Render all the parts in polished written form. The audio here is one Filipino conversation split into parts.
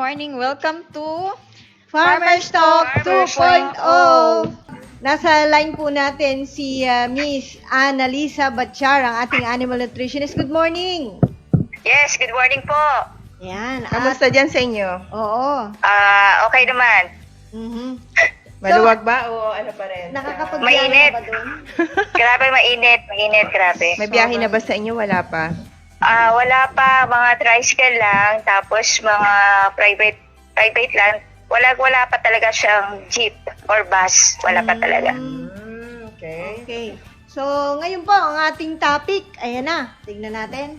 morning. Welcome to Farmers Talk Farmers 2.0. Nasa line po natin si Miss Annalisa Batchar, ang ating animal nutritionist. Good morning! Yes, good morning po. Yan. Kamusta dyan sa inyo? Oo. Okay naman. Mhm. Maluwag ba o ano pa rin? Nakakapagbiyahe Mainit. na ba doon? Grabe, mainit, grabe. May biyahe na ba sa inyo? Wala pa? Wala pa, mga tricycle lang, tapos mga private lang. Wala pa talaga siyang jeep or bus. Wala pa talaga. Okay. Okay. So, ngayon po, ang ating topic, ayan na. Tignan natin.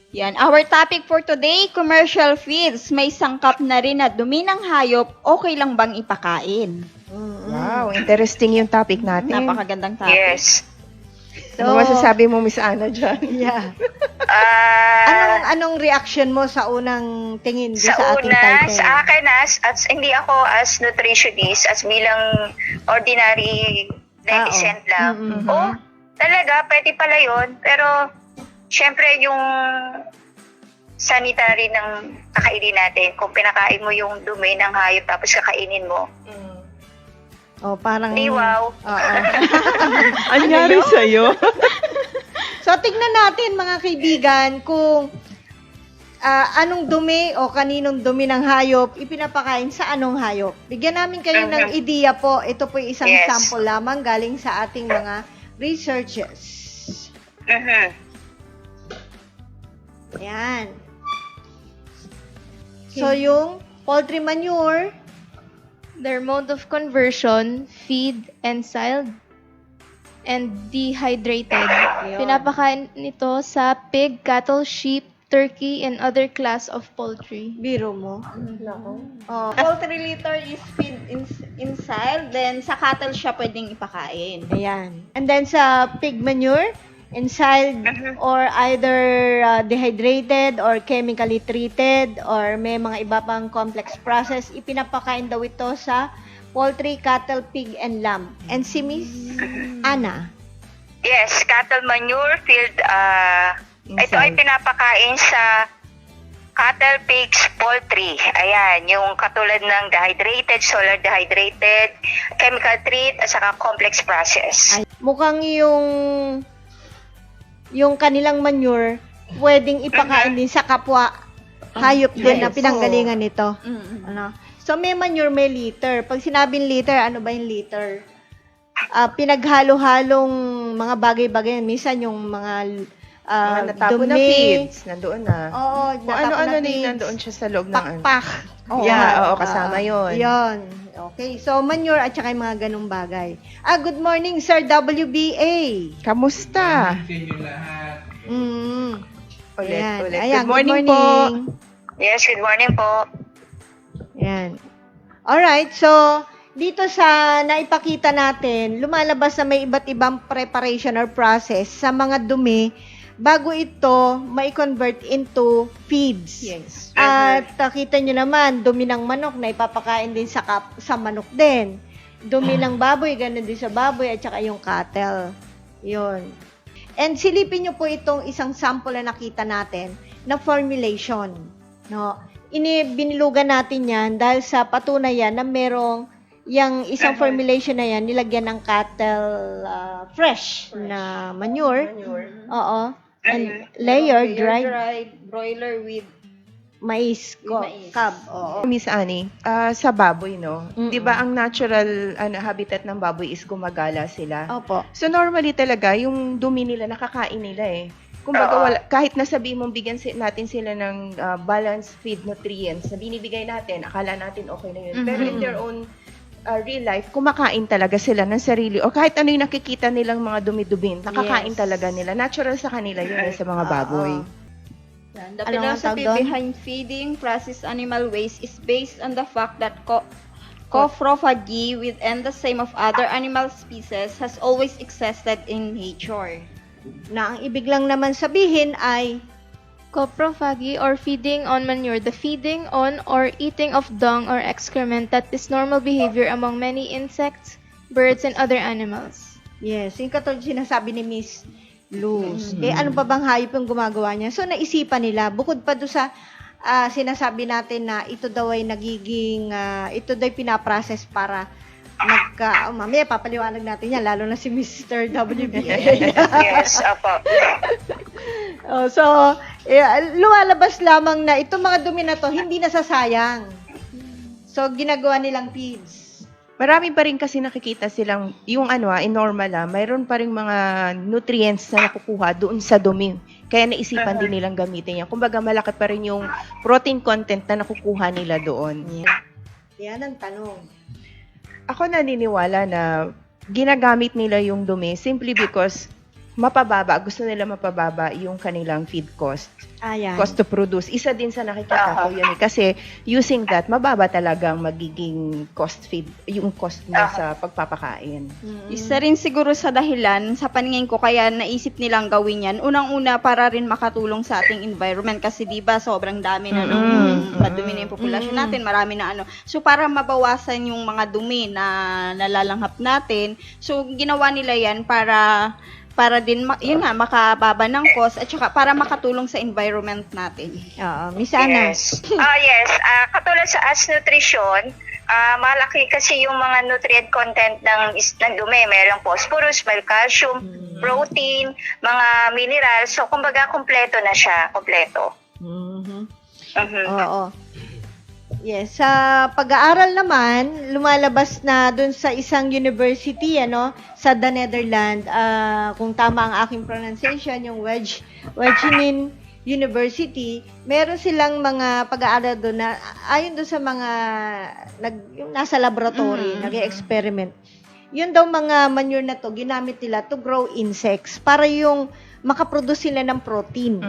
Yan. Our topic for today, commercial feeds. May sangkap na rin na dumi ng hayop, okay lang bang ipakain? Wow, interesting yung topic natin. Napakagandang topic. Yes. Ano masasabi mo, Miss Ana, dyan? Yeah. Ah, Anong reaction mo sa unang tingin doon sa ating una, title? sa akin as hindi ako as nutritionist, as bilang ordinary netizen lang. Mm-mm. Oh, talaga, pwede pala yun. Pero, syempre, yung sanitary ng kakainin natin, kung pinakain mo yung dumi ng hayop tapos kakainin mo, Oh, parang... wow. Oo. Anyari sa'yo? So, tignan natin mga kaibigan kung anong dumi o kaninong dumi ng hayop ipinapakain sa anong hayop. Bigyan namin kayo ng ideya po. Ito po yung isang Yes. sample lamang galing sa ating mga researches. Mhm. Ayan. So, yung poultry manure, Their mode of conversion, feed, ensiled, and dehydrated. Pinapakain nito sa pig, cattle, sheep, turkey, and other class of poultry. biro mo. Oh, Poultry litter is feed inside, then sa cattle siya pwedeng ipakain. ayan. And then sa pig manure, ensiled or either dehydrated or chemically treated or may mga iba pang complex process, ipinapakain daw ito sa poultry, cattle, pig, and lamb. And si Miss Ana. Yes, cattle manure filled, ito ay pinapakain sa cattle, pigs, poultry. Ayan, yung katulad ng dehydrated, solar dehydrated, chemical treat, at saka complex process. Ay, mukhang yung kanilang manure pwedeng ipakain din sa kapwa hayop din na Yes. pinanggalingan nito. Mm-mm. Ano? So may manure, may liter. Pag sinabing liter, ano ba yung liter? Pinaghalo-halong mga bagay-bagay. Minsan yung mga Mga natapon na feeds, nandoon na. Oo, Kung ano-ano natapon na feeds. nandoon siya sa loob ng ano. Pakpak. Yeah, oo, kasama yun. Yun. Okay, so manure at saka yung mga ganung bagay. Good morning, Sir WBA. Kamusta? Mm. Ulit. Ayan, Good morning po. Yes, good morning po. Yan. Alright, so dito sa naipakita natin, lumalabas na may iba't ibang preparation or process sa mga dumi bago ito mai-convert into feeds. Yes. At kita nyo naman, dumi ng manok na ipapakain din sa manok din. Dumi ng baboy, ganun din sa baboy at saka yung cattle. Yun. And silipin nyo po itong isang sample na nakita natin na formulation. No? Binilugan natin yan dahil sa patunayan na merong yung isang formulation na yan, nilagyan ng cattle fresh na manure. Oo. And layer, dried broiler with mais, mais. cab. Oo. Miss Annie, sa baboy, no? Mm-mm. Di ba ang natural habitat ng baboy is gumagala sila? Opo. So normally talaga, yung dumi nila, nakakain nila eh. Kumbaga, kahit nasabihin mong bigyan natin sila ng balanced feed nutrients na binibigay natin, akala natin okay na yun. Pero in their own real life, kumakain talaga sila ng sarili. O kahit ano yung nakikita nilang mga dumi-dumin, nakakain Yes. talaga nila. Natural sa kanila yun sa mga baboy. Yan. The Ano nga philosophy tawag doon? behind feeding processed animal waste is based on the fact that coprophagy within the same of other animal species has always existed in nature. Na ang ibig lang naman sabihin ay Coprophagy or feeding on manure, the feeding on or eating of dung or excrement that is normal behavior among many insects, birds, and other animals. yes, yung katulad sinasabi ni Miss Luz. Ano pa bang hayop yung gumagawa niya? So naisipan nila, bukod pa doon sa sinasabi natin na ito daw ay nagiging, ito daw ay pinaprocess para mamaya papaliwanag natin yan, lalo na si Mr. WBA. Yes, opo. So, lumalabas lamang na itong mga dumi na to, hindi nasasayang. So, ginagawa nilang feeds. Marami pa rin kasi nakikita silang, yung normal mayroon pa rin mga nutrients na nakukuha doon sa dumi. Kaya naisipan din nilang gamitin yan. Kumbaga, malaki pa rin yung protein content na nakukuha nila doon. Yan ang tanong. Ako naniniwala na ginagamit nila yung dumi simply because gusto nila mapababa yung kanilang feed cost. Ayan. Cost to produce. Isa din sa nakikita ko yun Kasi using that, mababa talagang magiging yung cost mo sa pagpapakain. Isa rin siguro sa dahilan, sa paningin ko, kaya naisip nilang gawin yan. Unang-una, para rin makatulong sa ating environment. Kasi diba, sobrang dami na madumi na yung populasyon natin, marami na So, para mabawasan yung mga dumi na nalalanghap natin, so, ginawa nila yan para din, makababa ng cost at saka para makatulong sa environment natin. Oo. Miss Ana. Yes. Yes. Katulad sa As Nutrition, malaki kasi yung mga nutrient content ng dumi. Mayroong phosphorus, may calcium, protein, mga minerals. So, kumbaga, kompleto na siya. Kompleto. Oo. Yes, sa pag-aaral naman, lumalabas na dun sa isang university, sa the Netherlands, kung tama ang aking pronunciation, yung Wageningen University, meron silang mga pag-aaral doon na ayon doon sa mga yung nasa laboratory, nag-experiment. Yun daw mga manure na to, ginamit nila to grow insects para yung makaproduce sila ng protein.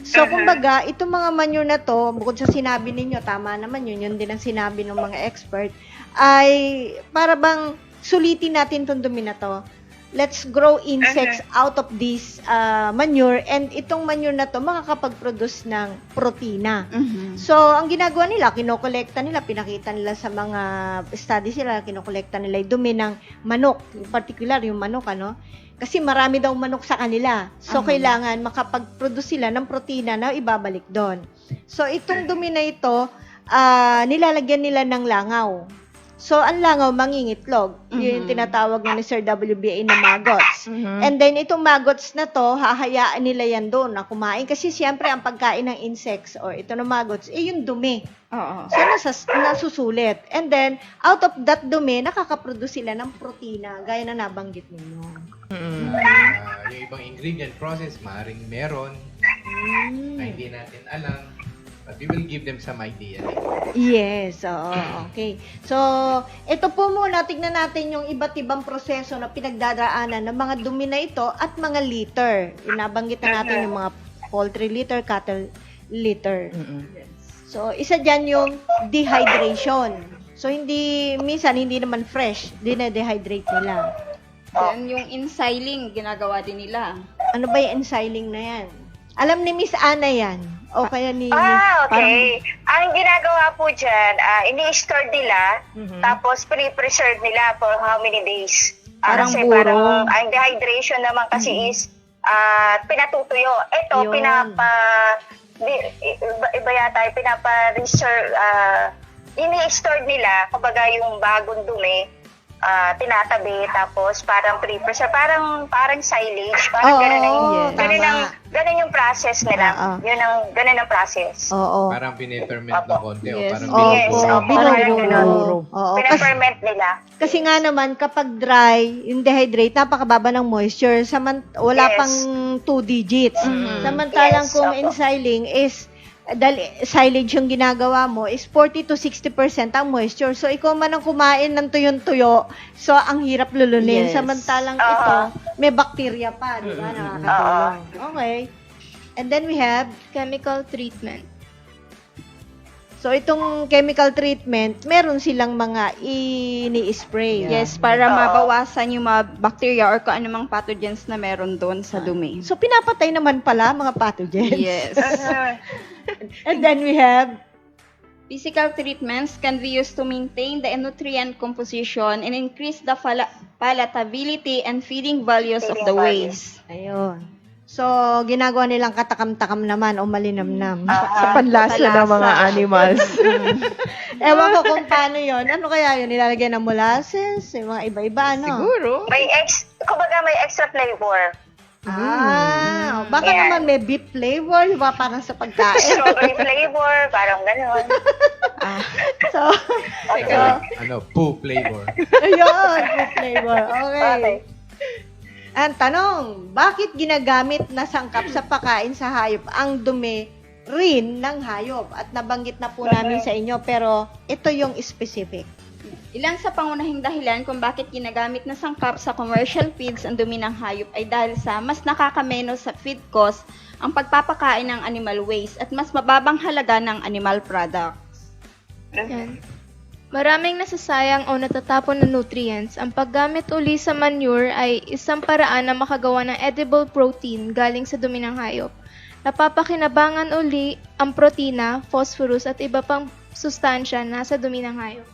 So, kumbaga, itong mga manure na to, bukod sa sinabi ninyo, tama naman yun din ang sinabi ng mga expert, ay para bang sulitin natin itong dumi na to. Let's grow insects out of this manure, and itong manure na to makakapag-produce ng protina. So, ang ginagawa nila, kinokolekta nila, pinakita nila sa mga studies nila, kinokolekta nila yung dumi ng manok, in particular yung manok, kasi marami daw manok sa kanila. So, kailangan makapag-produce sila ng protina na ibabalik doon. So, itong dumi na ito, nilalagyan nila ng langaw. So, ang langaw, mangingitlog. Yun yung tinatawag ni Sir WBA na maggots. And then, itong maggots na to, hahayaan nila yan doon na kumain. Kasi, siyempre, ang pagkain ng insects or ito na maggots, yung dumi. So, nasusulit. And then, out of that dumi, nakakaproduce sila ng protina, gaya na nabanggit ninyo. Yung ibang ingredient process, maaaring meron na hindi natin alam. But we will give them some idea. Yes, okay. So, ito po muna, tignan natin yung iba't ibang proseso na pinagdadaanan ng mga dumi na ito at mga litter. Inabanggit na natin yung mga poultry litter, cattle litter. So, isa dyan yung dehydration. So, minsan hindi naman fresh, dine-dehydrate nila. Then, yung ensiling, ginagawa din nila. Ano ba yung ensiling na yan? Alam ni Miss Ana yan. O kaya ni... Okay. Ang ginagawa po dyan, ini-store nila, tapos pre-preserve nila for how many days. Parang Kasi buro. parang, ang dehydration naman kasi is, pinatutuyo. Ito, Yun. iba yata, pinapa-reserve, ini-store nila, kumbaga yung bagong dumi, tinatabi, tapos parang pre-preserve, parang silage, parang ganun yung process nila. Ganun ang process. Oo. Parang pine-ferment na konti o parang Binuburo. Oo. Pina-ferment nila. Kasi nga naman, kapag dry, yung dehydrate, napakababa ng moisture. Wala Yes. pang 2 digits. Samantalang Yes, kung opo. ensiling is, dahil silage yung ginagawa mo, is 40 to 60% ang moisture. So, ikaw man ang kumain ng tuyo-tuyo, so, ang hirap lulunin. Yes. Samantalang ito, may bacteria pa, di ba? Nakakatulong. Okay. And then we have, Chemical treatment. so, itong chemical treatment, meron silang mga ini-spray. Yes, para mabawasan yung mga bacteria or kung anumang pathogens na meron doon sa dumi. So, pinapatay naman pala mga pathogens. Yes. And then we have, Physical treatments can be used to maintain the nutrient composition and increase the palatability and feeding values of the waste. ayun. So, ginagawa nilang katakam-takam naman o malinamnam. Sa panlasa ng mga animals. Ewan ko kung paano yon. Ano kaya yun? Nilalagyan ng molasses? Yung mga iba-iba, no? Siguro. Kumbaga may extra flavor. Baka Yeah. naman may beef flavor, di ba? Parang sa pagkain. Strawberry flavor, parang gano'n. So, Poo flavor. ayun, beef flavor. Okay. Ang tanong, bakit ginagamit na sangkap sa pagkain sa hayop ang dumi rin ng hayop? At nabanggit na po namin sa inyo, pero ito yung specific. Ilan sa pangunahing dahilan kung bakit ginagamit na sangkap sa commercial feeds ang dumi ng hayop ay dahil sa mas nakakameno sa feed cost ang pagpapakain ng animal waste at mas mababang halaga ng animal products. Yan. Maraming nasasayang o natatapon na nutrients. Ang paggamit uli sa manure ay isang paraan na makagawa ng edible protein galing sa dumi ng hayop. Napapakinabangan uli ang protina, phosphorus at iba pang sustansya na sa dumi ng hayop.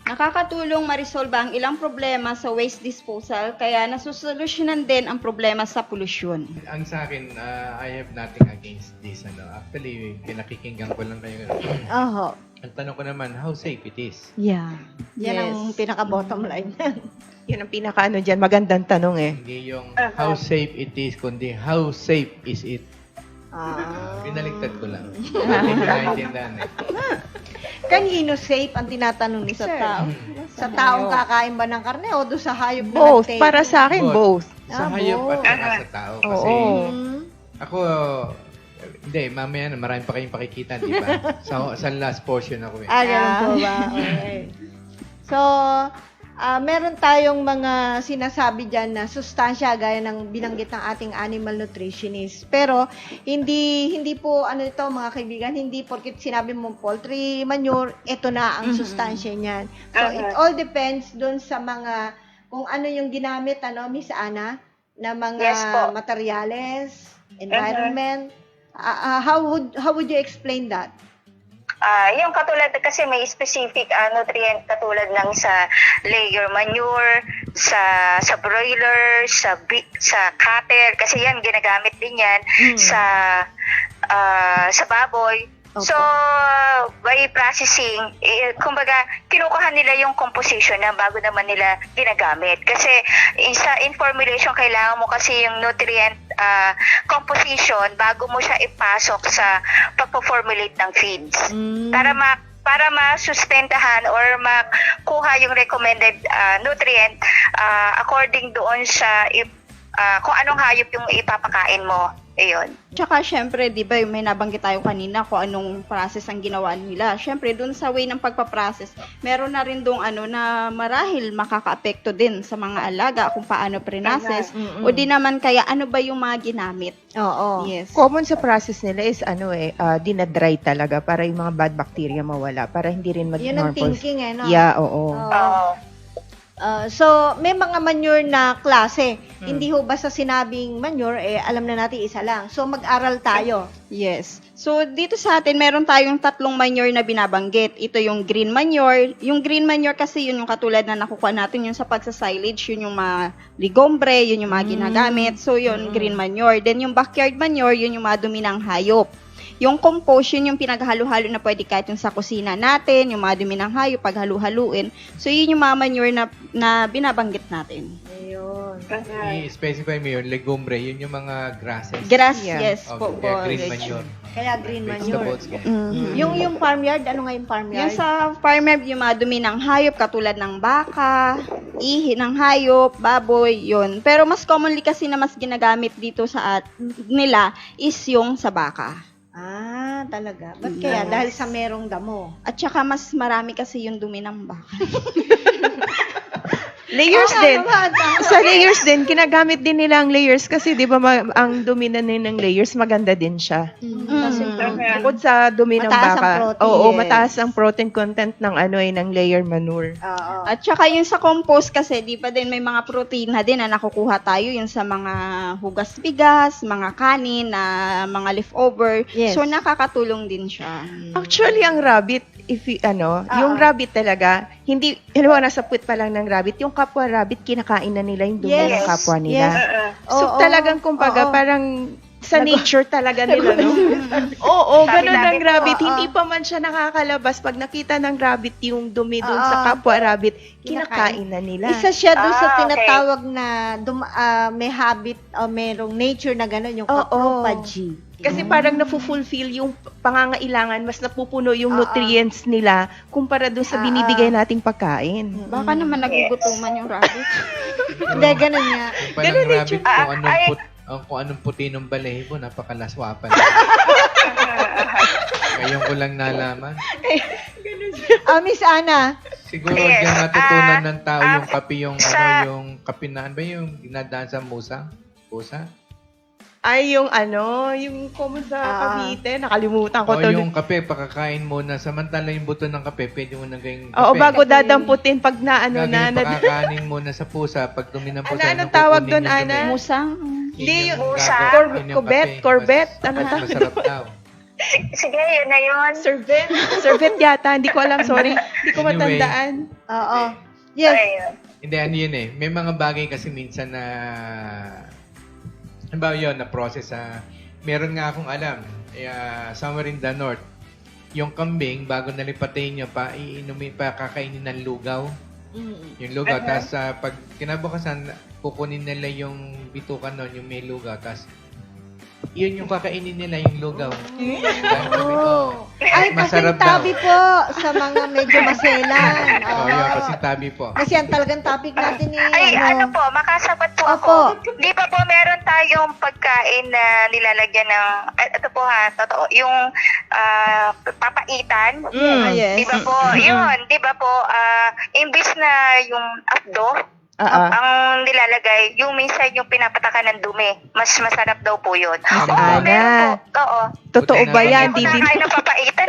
Nakakatulong ma-resolve ang ilang problema sa waste disposal kaya nasusolusyonan din ang problema sa polusyon. Ang sa akin, I have nothing against this. Actually, pinakikinggan ko lang kayo. Oho. Ang tanong ko naman, how safe it is? Yeah. Yan Yes. ang pinaka-bottom line. Yun ang pinaka-ano dyan. Magandang tanong eh. Hindi yung how safe it is, kundi how safe is it? Pinaligtad ko lang. Hindi ko naintindihan eh. Kanino safe ang tinatanong ni Sa sir? tao. Sa taong kakain ba ng karne o doon sa hayop na Both. nag-take? Para sa akin, both. Sa Ah, hayop at both. saka sa tao. Kasi Oo. ako, hindi, mamaya na marami pa kayong pakikita, di ba? Sa last portion ako eh. Ganun po ba? Okay. So, meron tayong mga sinasabi dyan na sustansya gaya ng binanggit ng ating animal nutritionist. Pero, hindi po, ito mga kaibigan, hindi porkit sinabi mo poultry manure, ito na ang sustansya niyan. So, it all depends dun sa mga, kung ano yung ginamit, Miss Ana, na mga Yes po. materyales, environment. How would you explain that? Yung katulad kasi may specific nutrient katulad ng sa layer manure, sa broiler, sa cattle kasi yan ginagamit din yan sa baboy. Opo. So by processing, kumbaga kinukuha nila yung composition na bago naman nila ginagamit. Kasi in formulation kailangan mo kasi yung nutrient composition bago mo siya ipasok sa pagpo-formulate ng feeds. Para ma-sustentahan or makuha yung recommended nutrient according doon sa kung anong hayop yung ipapakain mo. Ayun. Tsaka syempre, di ba, may nabanggit tayo kanina kung anong process ang ginawa nila. Syempre, dun sa way ng pagpaprocess, meron na rin dong na marahil makaka-apekto din sa mga alaga kung paano pre-process. O di naman kaya ano ba yung mga ginamit. Oo. Yes. Common sa process nila is dinadry talaga para yung mga bad bacteria mawala. Para hindi rin Yun ang mag-normal. thinking no? Yeah, oo. Oo. So, may mga manure na klase. Hindi ho basta sinabing manure, alam na natin isa lang. So, mag-aral tayo. Yes. So, dito sa atin, meron tayong tatlong manure na binabanggit. Ito yung green manure. Yung green manure kasi yun yung katulad na nakukuha natin yung sa pagsa-silage, yun yung mga ligombre, yun yung mga ginagamit. So, yun, green manure. Then, yung backyard manure, yun yung mga dumi ng hayop. Yung compost, yun yung pinaghalo-halo na pwede kahit yung sa kusina natin, yung mga dumi ng hayop, paghalu-haluin. So, yun yung mga manure na binabanggit natin. Ayun. I-specify mo yun, legumbre, yun yung mga grasses. Grass, Yeah. yes po. Okay, kaya green manure. Kaya green manure. Vegetables, ganyan. Yung farmyard, ano nga yung farmyard? Yung sa farmer, yung mga dumi ng hayop, katulad ng baka, ihi ng hayop, baboy, yun. Pero mas commonly kasi na mas ginagamit dito sa nila is yung sa baka. Talaga. Ba't kaya? Yes. Dahil sa merong damo. At saka mas marami kasi yung dumi ng baka. Layers din. Sa layers din, ginagamit din nila ang layers kasi 'di ba ang dumi na ng layers maganda din siya. Kasi Bukod sa dumi ng Mataas ang baka. protein. Oo, Yes. mataas ang protein content ng ng layer manure. Oo. At saka yung sa compost kasi, di ba din may mga protein na din na nakukuha tayo yung sa mga hugas bigas, mga kanin, na mga leftover. Yes. So, nakakatulong din siya. Actually, ang rabbit, yung rabbit talaga, hindi, halimbawa nasa puwet pa lang ng rabbit, yung kapwa rabbit, kinakain na nila yung dumi Yes. ng kapwa nila. Yes. So, Oo. talagang kumbaga, Oo. parang sa nature talaga nila, no? Oo, ganun ang Sabi-sabi po, rabbit. oo. Hindi pa man siya nakakalabas. Pag nakita ng rabbit yung dumi doon Oo. sa kapwa rabbit, Kinakain. kinakain na nila. Isa siya doon sa Okay. tinatawag na may habit o merong nature na gano'n, yung Oo. caprophagy. Kasi parang nafu-fulfill yung pangangailangan, mas napupuno yung Oo. nutrients nila kumpara doon sa Oo. binibigay nating pagkain. Baka naman nagugutuman yung rabbit. Hindi, gano'n nga. Yung palang Ganun yung rabbit, kung anong puti ng balahibo, napakalaswapan. Ngayon ko lang nalaman. Miss Ana, Siguro Yes, diyan natutunan ng tao yung ah, kape, yung sa- yung kape na, ano ba yung ginadaan sa musa? Pusa? Ay, yung yung common sa Cavite, nakalimutan ko O to. yung kape, pakakain muna. Samantala yung buto ng kape, pwede mo nang gawing kape. Oo, bago dadamputin pag Gagawin pakakanin muna sa pusa. Pag dumi ng pusa, Anong yung tawag kukunin doon, yung Ana? dumi. Musang. Hindi, yung Pusa. Yun yung kape. Corbet, ano Mas tawag? masarap daw. Sige, yun na yun. Servet yata, hindi ko alam, sorry. Hindi ko Anyway. matandaan. oo. Yes. Ayun. Hindi, ano yun eh. May mga bagay kasi minsan na ano ba yun, na process meron nga akong alam, somewhere in the north, yung kambing, bago nalipatin nyo, kakainin ng lugaw. Yung lugaw, tapos pag kinabukasan, kukunin nila yung bitukan nun, yung may lugaw, tapos yun yung kakainin nila, yung lugaw. Ay, Masarap tabi daw. po sa mga medyo maselan. Oh, yun, kasi tabi po. Kasi ang talagang topic natin Ay, ano po, makasagot po Opo. ako. Di ba po meron tayong pagkain na nilalagyan ng, ito po ha, totoo, yung papaitan. Yes. Di ba po, yun, di ba po, imbis na yung abdo, ang nilalagay, yung minsan yung pinapatakan ng dumi, mas masarap daw po yun. Miss Oo, Ana. meron po, oo. Totoo ba Buti na- yan? Hindi Di ko din. nakain ng papaitan.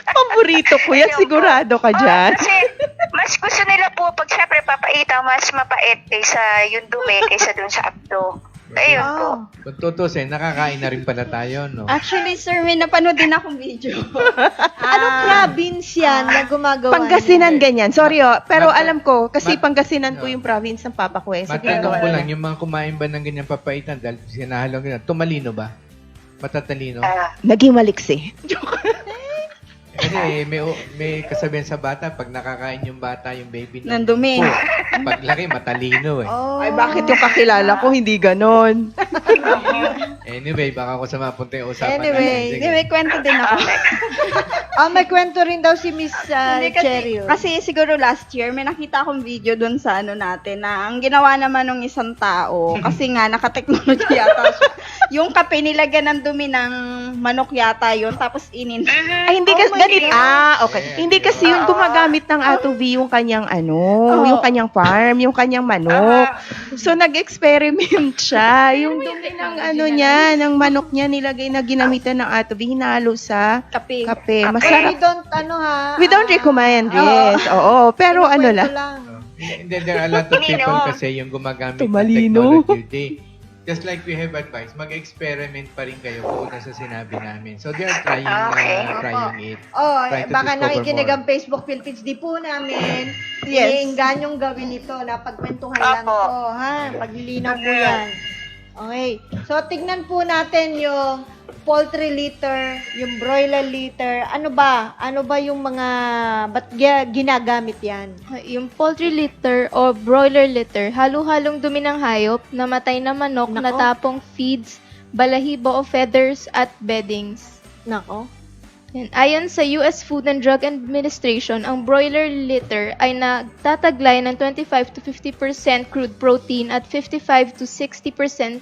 Paborito ko yan. Ayun po. Sigurado ka dyan. Kasi mas gusto nila po pag syempre papaitan, mas mapait kaysa yung dumi, kaysa dun sa abdo. Ayun po. Kung tutusin, nakakain na rin pala tayo, no? Actually, sir, may napanood din akong video. Anong province yan na gumagawa? Pangasinan ganyan. Sorry pero Mat- alam ko, kasi mat- Pangasinan po no. yung province ng Papa ko eh. So, Matanong ginagawa ko nila. lang, yung mga kumain ba ng ganyang papaitan dahil sinahalo ganyan, tumalino ba? Matatalino? Naging maliksi. Kasi may kasabihan sa bata, pag nakakain yung bata, yung baby ng Nandumi. po, paglaki, matalino eh. Oh. Ay, bakit yung kakilala ko hindi ganon? Anyway, baka ko sa mapunta yung usapan Anyway, natin. Hindi, may kwento din ako. May kwento rin daw si Miss Hindi Cheryl. kasi siguro last year, may nakita akong video dun sa ano natin na ang ginawa naman ng isang tao, kasi nga naka-technology yata siya. Yung kape nilagyan ng dumi ng manok yata yun, tapos Ay, hindi kasi, ganit. Okay. Yeah, Hindi yeah. kasi yung gumagamit ng Atovi yung kanyang yung kanyang farm, yung kanyang manok. So, nag-experiment siya. Yung dumi ng niya, ng manok niya, nilagay na ginamitan ng Atovi, hinalo sa kape. kape. We Masarap. don't, We don't recommend this. Oo. Pero ano lang. Hindi, there are a lot of people Tumalino. kasi yung gumagamit Tumalino. ng technology. Just like we have advice, mag-experiment pa rin kayo kung na sa sinabi namin. So they are trying it. Try to Baka discover nakikinig more. ang Facebook Philippines, di po namin. Yes. Iniingganyong gawin ito. Napagkwentuhan lang Opo. po. Paglilinaw po yan. Okay. So, tignan po natin yung poultry litter, yung broiler litter. Ano ba? Ano ba yung mga, ba't ginagamit yan? Yung poultry litter o broiler litter, halo-halong dumi ng hayop, namatay na manok, Nako. natapong feeds, balahibo o feathers at beddings. Nako. Yan. Ayon sa US Food and Drug Administration, ang broiler litter ay nagtataglay ng 25 to 50% crude protein at 55 to 60%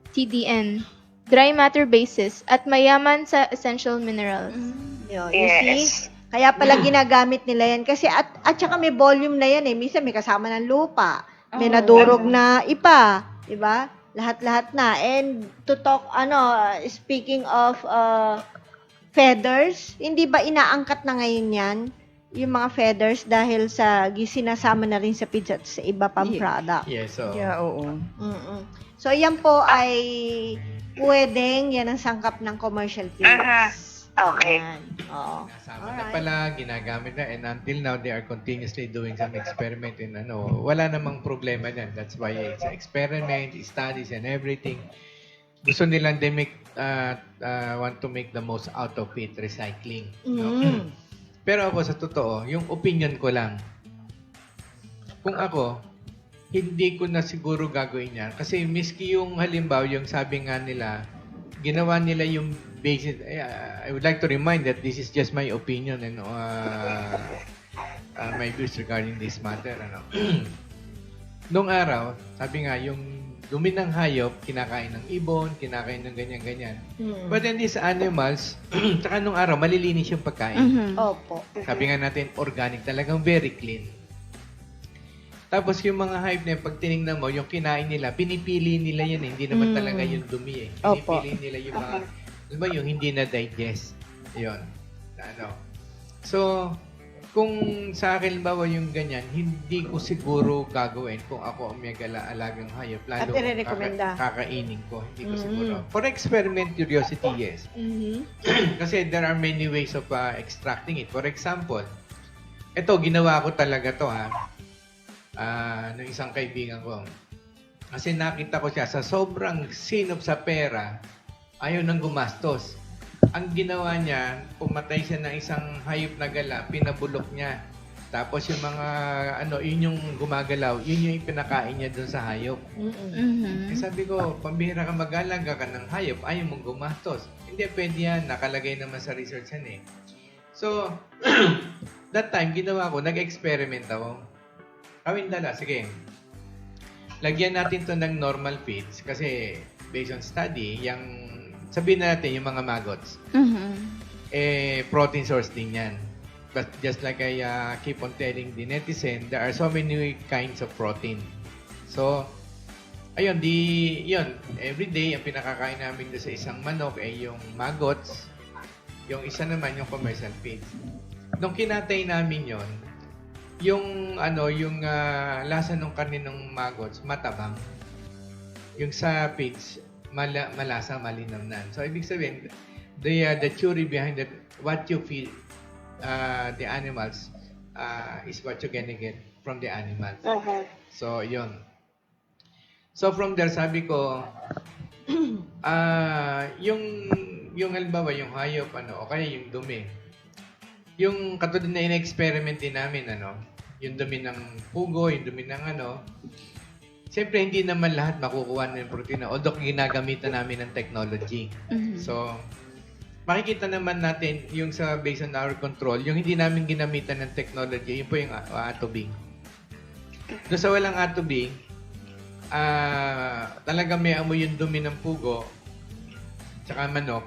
TDN, dry matter basis, at mayaman sa essential minerals. Yun, you see? Yes. Kaya pala ginagamit nila yan. Kasi at saka may volume na yan eh. Minsan may kasama ng lupa. May nadurog na ipa. Diba? Lahat-lahat na. And to talk, speaking of feathers, hindi ba inaangkat na ngayon yan? Yung mga feathers dahil sa sinasama na rin sa pizza at sa iba pang product. Yes, so Yeah, oo. Mm-mm. So, yan po ay pwedeng yan ang sangkap ng commercial feeds. Okay. Yan. Oo. Nasama na Alright. pala, ginagamit na, and until now, they are continuously doing some experiment in wala namang problema dyan. That's why it's experiment, studies, and everything. Gusto nilang they want to make the most out of it, recycling. No? Pero ako, sa totoo, yung opinion ko lang, kung ako, hindi ko na siguro gagawin yan. Kasi miski yung halimbawa, yung sabi nga nila, ginawa nila yung basis. I would like to remind that this is just my opinion and my views regarding this matter. Noong araw, sabi nga, yung dumi ng hayop, kinakain ng ibon, kinakain ng ganyan-ganyan. But then these animals, tsaka nung araw, malilinis yung pagkain. Mhm. Opo. Sabi nga natin, organic, talagang very clean. Tapos yung mga hayop na yun, pag tinignan mo, yung kinain nila, pinipili nila yan eh. Hindi naman talaga yung dumi eh. Opo. Pinipili nila yung mga, alam mo, yung hindi na-digest. Yun. So, kung sa akin, bawa yung ganyan, hindi ko siguro gagawin kung ako ang may alagang hayop. Lalo At irerekomenda. kakainin ko. Hindi ko siguro. For experiment curiosity, yes. Kasi there are many ways of extracting it. For example, ito, ginawa ko talaga to ng isang kaibigan ko. Kasi nakita ko siya, sa sobrang sinop sa pera, ayaw nang gumastos. Ang ginawa niya, pumatay siya ng isang hayop na gala, pinabulok niya. Tapos yung mga, yun yung gumagalaw, yun yung ipinakain niya dun sa hayop. Mhm. Eh, sabi ko, pambihira ka mag-alaga ka ng hayop, ayaw mong gumastos. Hindi, pwede yan. Nakalagay naman sa research yan eh. So, that time, ginawa ko, nag-experiment ako. Kawin dala, sige. Lagyan natin to ng normal feeds kasi based on study, yung sabihin natin yung mga maggots, Mhm. protein source din yan. But just like I keep on telling the netizen, there are so many kinds of protein. So, ayun, every day, ang pinakakain namin doon sa isang manok ay yung maggots, yung isa naman yung commercial feeds. Nung kinatay namin yung lasa ng karne ng maggots, matabang. Yung sa pigs, malasa, malinamnan. So, ibig sabihin, the theory behind that, what you feed the animals is what you're gonna get from the animals. So, yun. So, from there, sabi ko, yung halimbawa, yung hayop, o kaya yung dumi. Yung katulad na in-experiment din namin, yung dumi ng pugo, yung dumi ng siyempre, hindi naman lahat makukuha ng protein. Although, ginagamitan namin ng technology. Mhm. So, makikita naman natin yung sa based on our control, yung hindi namin ginamitan ng technology, yun po yung atubing. Doon sa walang atubing, talaga may amoy yung dumi ng pugo, tsaka manok,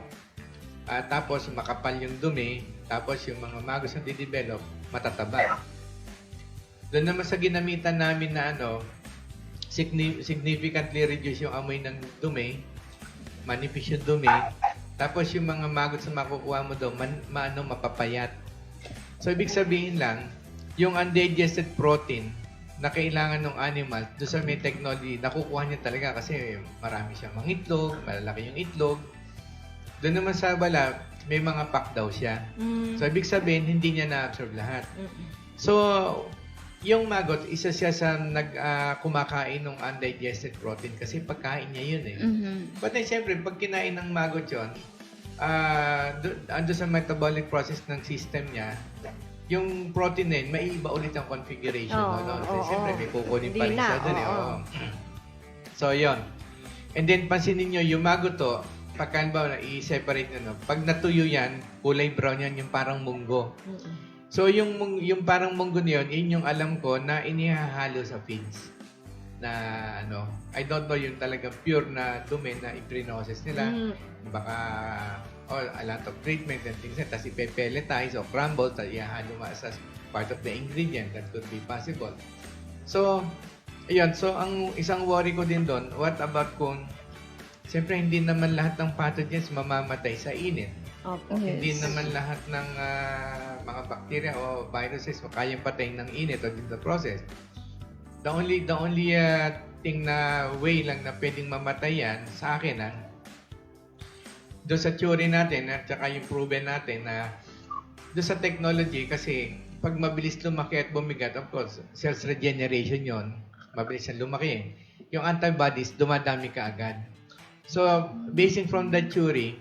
tapos makapal yung dumi, tapos yung mga magos na didevelop, matataba. Doon naman sa ginamitan namin na significantly reduce yung amoy ng dumi, manipis yung dumi, tapos yung mga maggots na makukuha mo daw, mapapayat. So, ibig sabihin lang, yung undigested protein na kailangan ng animal, doon sa may technology, nakukuha niya talaga kasi marami siyang mga itlog, malalaki yung itlog. Doon naman sa bala, may mga pack daw siya. So, ibig sabihin, hindi niya na-absorb lahat. So, yung maggot, isa siya sa kumakain ng undigested protein kasi pagkain niya yun eh. Mhm. But then, syempre, pag kinain ng maggot yun, ando sa metabolic process ng system niya, yung protein na yun, maiiba ulit ang configuration. Siyempre, may kukunin pa rin Hindi siya na, dun eh. oo. Oo. So, yun. And then, pansinin nyo, yung maggot to, pagka ba, i-separate nyo, pag natuyo yan, kulay brown yan, yung parang munggo. So, yung parang munggo na yun yung alam ko na inihahalo sa feeds. Na I don't know yung talagang pure na dumi na i-process nila. Baka, a lot of treatment and things, tapos ipepelletize o crumble, tapos ihahalo as part of the ingredient. That could be possible. So, ayun. So, ang isang worry ko din doon, what about kung, siyempre, hindi naman lahat ng pathogens mamamatay sa init. Opo. Hindi naman lahat ng mga bacteria o viruses kayang patayin ng init o in the process. The only thing na way lang na pwedeng mamatay yan sa akin doon sa theory natin at saka yung proven natin na doon sa technology kasi pag mabilis lumaki at bumigat, of course, cells regeneration yon, mabilis na lumaki. Yung antibodies, dumadami ka agad. So, basing from that theory,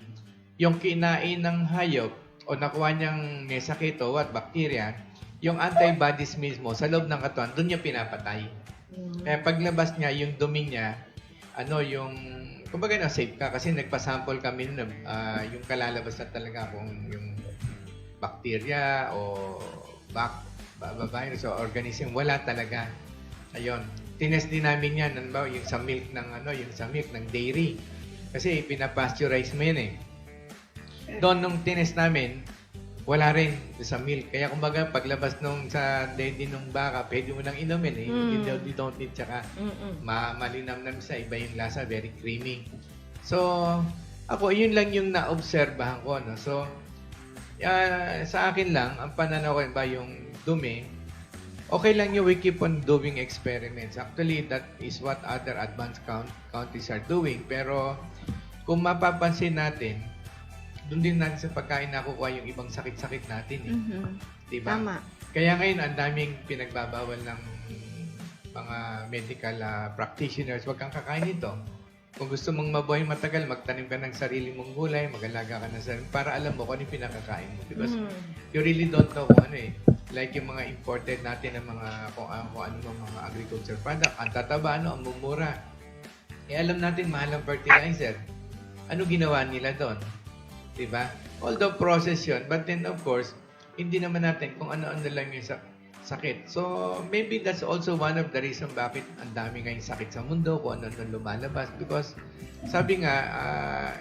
yung kinain ng hayop o nakuha niyang may sakit o what, bacteria, yung antibodies mismo sa loob ng katawan, doon niya pinapatay. Kaya paglabas niya, yung dumi niya, kumbaga na safe ka kasi nagpa-sample kami nun, yung kalalabas na talaga kung yung bacteria o virus o organism, wala talaga. Ayun. Tinest din namin yan, yung sa milk ng dairy. Kasi pinapasteurize mo yan eh. Doon nung tinest namin, wala rin sa milk. Kaya kumbaga paglabas nung sa dede nung baka, pwede mo nang inumin eh. You don't need, tsaka malinamnam sa iba yung lasa, very creamy. So, ako, yun lang yung na-obserbahan ko. No? So, sa akin lang, ang pananaw ko ba yung dumi, okay lang yung we keep on doing experiments. Actually, that is what other advanced countries are doing. Pero, kung mapapansin natin, doon din natin sa pagkain nakukuha yung ibang sakit-sakit natin. Eh. Diba? Tama. Kaya ngayon, ang daming pinagbabawal ng mga medical practitioners, huwag kang kakain ito. Kung gusto mong mabuhay matagal, magtanim ka ng sarili mong gulay, mag-alaga ka ng sarili, para alam mo kung ano yung pinakakain mo. Because you really don't know kung ano eh. Like yung mga imported natin ng mga kung ano mga agriculture product, ang tataba, ang mumura. Eh alam natin mahal ang fertilizer. Ano ginawa nila doon? Diba? Although process yun, but then of course, hindi naman natin kung ano-ano lang yung sakit. So, maybe that's also one of the reason bakit ang dami ngayong sakit sa mundo, kung ano-ano lumalabas. Because, sabi nga,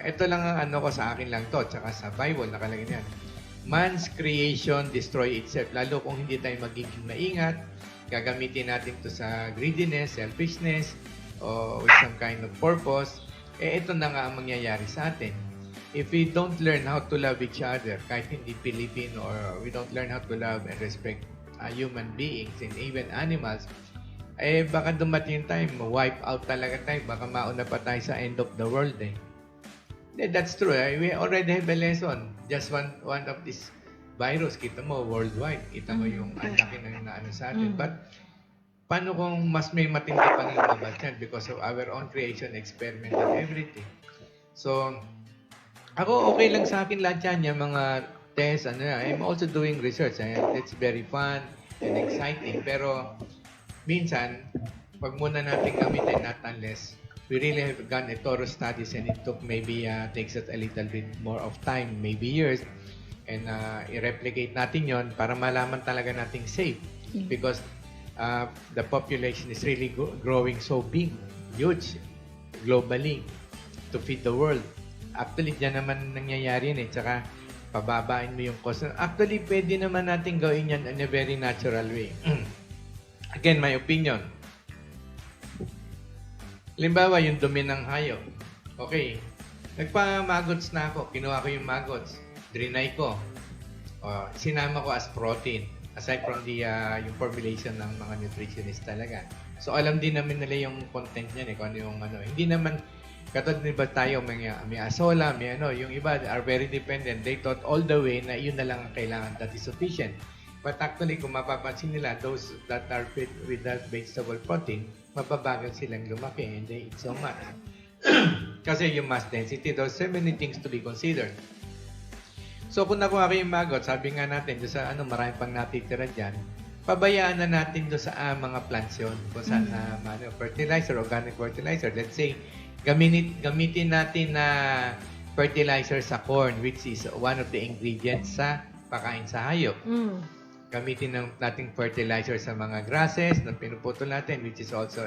ito lang ang ano ko sa akin lang to, tsaka sa Bible, nakalagay niyan. Man's creation destroy itself. Lalo kung hindi tayo magiging maingat, gagamitin natin to sa greediness, selfishness, o with some kind of purpose, ito na nga ang mangyayari sa atin. If we don't learn how to love each other, kahit hindi Pilipino, or we don't learn how to love and respect human beings and even animals, baka dumating time, wipe out talaga tayo, baka mauna pa tayo sa end of the world eh. That's true. We already have a lesson. Just one of this virus, kita mo, worldwide. Kita mo yung ang laki na naano sa atin. But, paano kung mas may matindi pang lumabas yan because of our own creation, experiment, and everything. So, ako okay lang sa akin lahat yan, yung mga tests, I'm also doing research. It's very fun and exciting. Pero, minsan, pag muna natin gamitin, not unless we really have done a thorough studies and it took maybe takes us a little bit more of time, maybe years, and i-replicate natin yon para malaman talaga nating safe. Because the population is really growing so big, huge, globally, to feed the world. Actually, dyan naman nangyayari yun eh. Tsaka, pababain mo yung cost. Actually, pwede naman natin gawin yan in a very natural way. Again, my opinion. Halimbawa, yung dumi ng hayop. Okay, nagpa-maggots na ako. Kinuha ko yung maggots. Drinay ko. Sinama ko as protein. Aside from yung formulation ng mga nutritionist talaga. So, alam din namin nila yung content niyan eh. Kung ano yung Hindi naman, katulad din ba tayo, may asola, may yung iba are very dependent. They thought all the way na yun na lang ang kailangan. That is sufficient. But actually, kung mapapansin nila, those that are fed with that vegetable protein, mababagal silang lumaki and they eat so much. Kasi yung mass density, there's so many things to be considered. So kung nakuha ko yung maggot, sabi nga natin, doon sa marami pang natitira dyan, pabayaan na natin doon sa mga plants yun. Kung saan fertilizer, organic fertilizer. Let's say, gamitin natin na fertilizer sa corn, which is one of the ingredients sa pakain sa hayop. Gamitin nating fertilizer sa mga grasses na pinuputol natin, which is also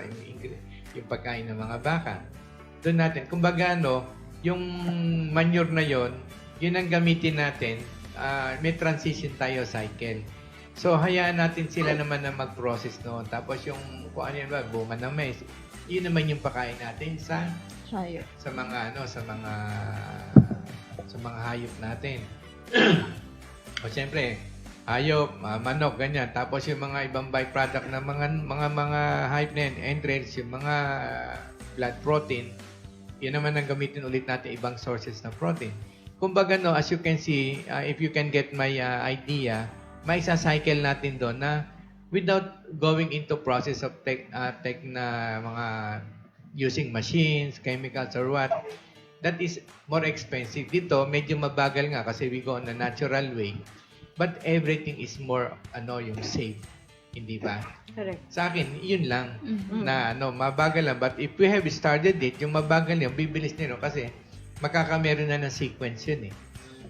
yung pagkain ng mga baka. Doon natin, kumbaga yung manure na yon, yun ang gamitin natin, may transition tayo cycle. So, hayaan natin sila naman na mag-process noon. Tapos yung, kung ano yun ba, bunga ng mais, yun naman yung pakain natin sa mga hayop natin. O siyempre, hayop, manok, ganyan. Tapos yung mga ibang byproduct ng mga hayop na yun, entrails, yung mga blood protein, Yun naman ang gamitin ulit natin ibang sources ng protein. Kumbaga, no, as you can see, if you can get my idea, may isa-cycle natin doon na without going into process of tech na mga using machines, chemicals, or what, that is more expensive. Dito, medyo mabagal nga kasi we go on a natural way. But everything is more, yung safe. Hindi ba? Correct. Sa akin, yun lang. Na, mabagal lang. But if we have started it, yung mabagal yun, bibilis nyo kasi makakameron na ng sequence yun eh.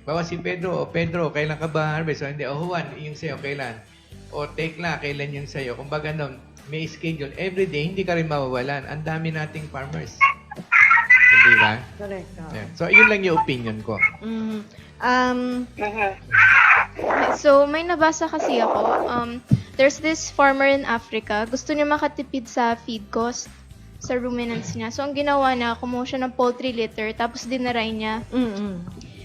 Bawa si Pedro, kailan ka ba harvest? O hindi, Juan, yung sa'yo, kailan? O Tekla, kailan yung sa'yo? Kumbaga may schedule. Every day, hindi ka rin mawawalan. Ang dami nating farmers. Hindi ba? Correct. Yeah. So, yun lang yung opinion ko. So, may nabasa kasi ako. There's this farmer in Africa. Gusto niya makatipid sa feed cost sa ruminants niya. So, ang ginawa niya, kumuha siya ng poultry litter, tapos dinaray niya.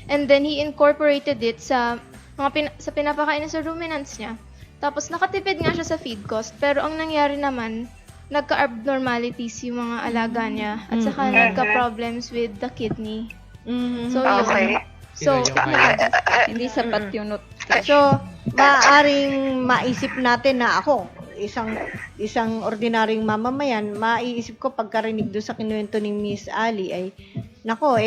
And then, he incorporated it sa sa pinapakain niya sa ruminants niya. Tapos, nakatipid nga siya sa feed cost. Pero, ang nangyari naman, nagka-abnormalities yung mga alaga niya. At saka, nagka-problems with the kidney. So, Okay. yun. So, Sila yung Hindi sapat yung So, maaaring maisip natin na ako, isang ordinaryong mamamayan, maiisip ko pagkarinig doon sa kinuwento ni Miss Ali ay, nako,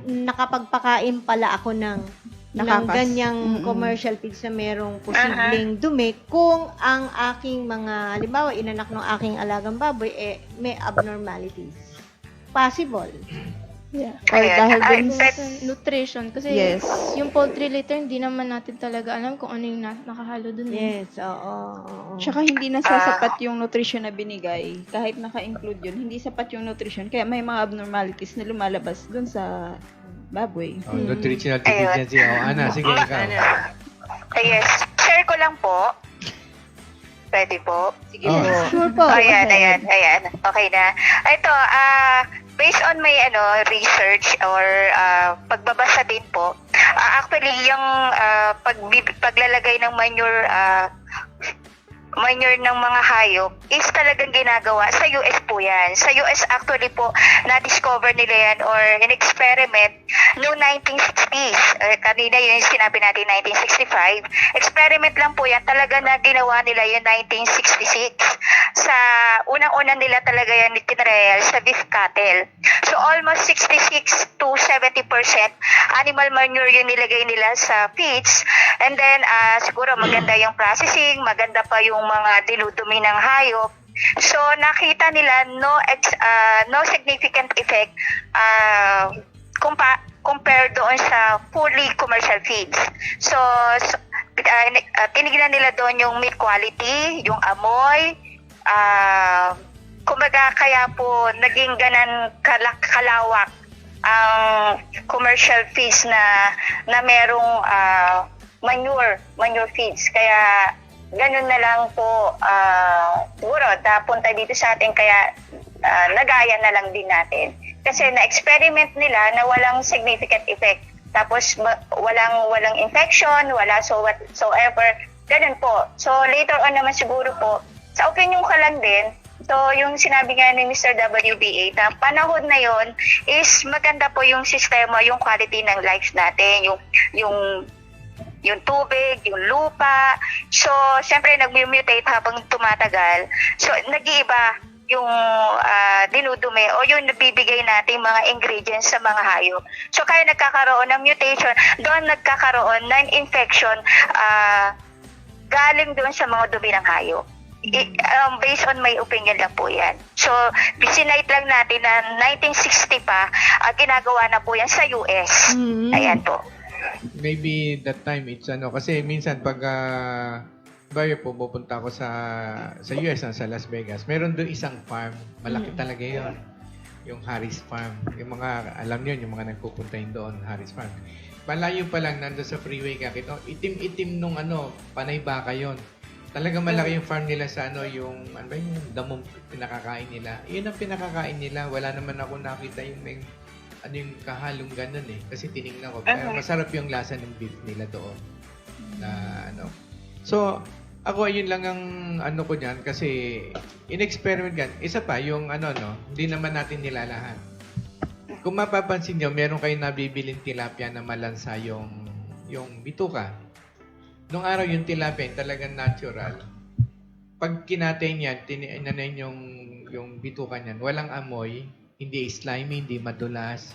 nakapagpakain pala ako ng ganyang commercial pigs na merong posibleng dumi kung ang aking mga, halimbawa, inanak ng aking alagang baboy, may abnormalities. Possible. yeah. Or dahil dun Nutrition. Kasi Yes. yung poultry litter, hindi naman natin talaga alam kung ano yung nakahalo dun. Yes, oo. Tsaka hindi nasasapat yung nutrition na binigay. Kahit naka-include yun, hindi sapat yung nutrition. Kaya may mga abnormalities na lumalabas dun sa baboy. nutritional deficiency. Ana, sige, ikaw. Yes. Share ko lang po. Pwede po. Sige, Sure po. Ayan. Okay na. Ito, based on my research or pagbabasa din po, actually yung paglalagay ng manure ng mga hayop is talagang ginagawa sa US po yan. Sa US actually po, na-discover nila yan or in-experiment noong 1960s. Kanina yun yung sinabi natin 1965. Experiment lang po yan. Talaga na ginawa nila yung 1966. Sa unang-una nila talaga yan tinrail sa beef cattle. So almost 66 to 70% animal manure yung nilagay nila sa feeds. And then siguro maganda yung processing, maganda pa yung mga dinudumi ng hayop. So nakita nila no significant effect compare doon sa fully commercial feeds. So tinignan nila doon yung meat quality, yung amoy, kumbaga kaya po naging ganan kalawak ang commercial feeds na merong manure feeds. Kaya ganun na lang po siguro punta dito sa atin, kaya nagaya na lang din natin. Kasi na-experiment nila na walang significant effect. Tapos walang infection, wala whatsoever. Ganun po. So later on naman siguro po, sa opinion ko lang din, so yung sinabi nga ni Mr. WBA, na panahon na yon is maganda po yung sistema, yung quality ng lives natin, yung tubig, yung lupa. So, syempre, nag-mutate habang tumatagal. So, nag-iiba yung dinudumi o yung nabibigay nating mga ingredients sa mga hayop. So, kaya nagkakaroon ng mutation, doon nagkakaroon ng infection galing doon sa mga dumi ng hayop. Based on my opinion lang po yan. So, sinite lang natin na 1960 pa, ginagawa na po yan sa US. Ayan po. Maybe that time it's kasi minsan pag bayo po pupunta ako sa US, sa Las Vegas, meron doon isang farm, malaki talaga yon, yung Harris Farm. Yung mga alam niyo yung mga nagpupunta doon, Harris Farm, malayo pa lang nandoon sa freeway ka, itim-itim nung panay baka yon. Talagang malaki yung farm nila sa yung yung damong pinakakain nila. Yun ang pinakakain nila. Wala naman ako nakita yung yung kahalong ganun eh. Kasi tinignan ko. Pero masarap yung lasa ng beef nila doon. So, ako yun lang ang ko dyan. Kasi in-experiment yan. Isa pa, yung hindi naman natin nilalahan. kung mapapansin nyo, meron kayo nabibiling tilapia na malansa yung bituka. Nung araw yung tilapia, talagang natural. Pag kinatay niyan, tinanay yung bituka niyan, walang amoy, hindi slimy, hindi madulas,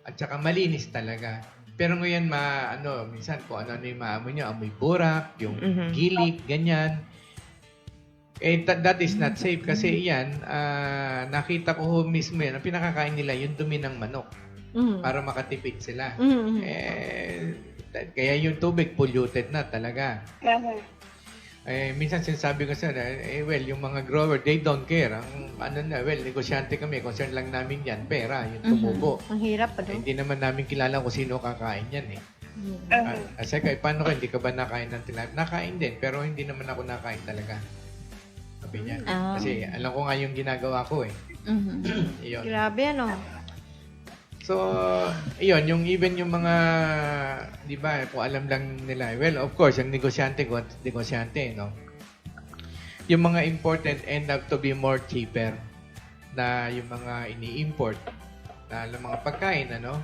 at saka malinis talaga. Pero ngayon, minsan kung ano yung maamoy nyo, amoy burak, yung gilik, ganyan. That is not safe kasi yan, nakita ko ho mismo yan, ang pinakakain nila yung dumi ng manok para makatipid sila. Kaya yung tubig polluted na talaga. Minsan sinasabi ko sa yung mga grower, they don't care. Negosyante kami, concern lang namin yan, pera, yung tumubo. Ang hirap, ano? Hindi naman namin kilala kung sino kakain yan eh. Kasi paano ka, hindi ka ba nakain ng tilapia? Nakain din, pero hindi naman ako nakain talaga. Sabi niya. Kasi alam ko nga yung ginagawa ko eh. Iyon. Grabe, ano? So, iyon, yung mga, di ba, kung alam lang nila, well, of course, yung negosyante, no? Yung mga imported end up to be more cheaper na yung mga ini-import na mga pagkain, ano?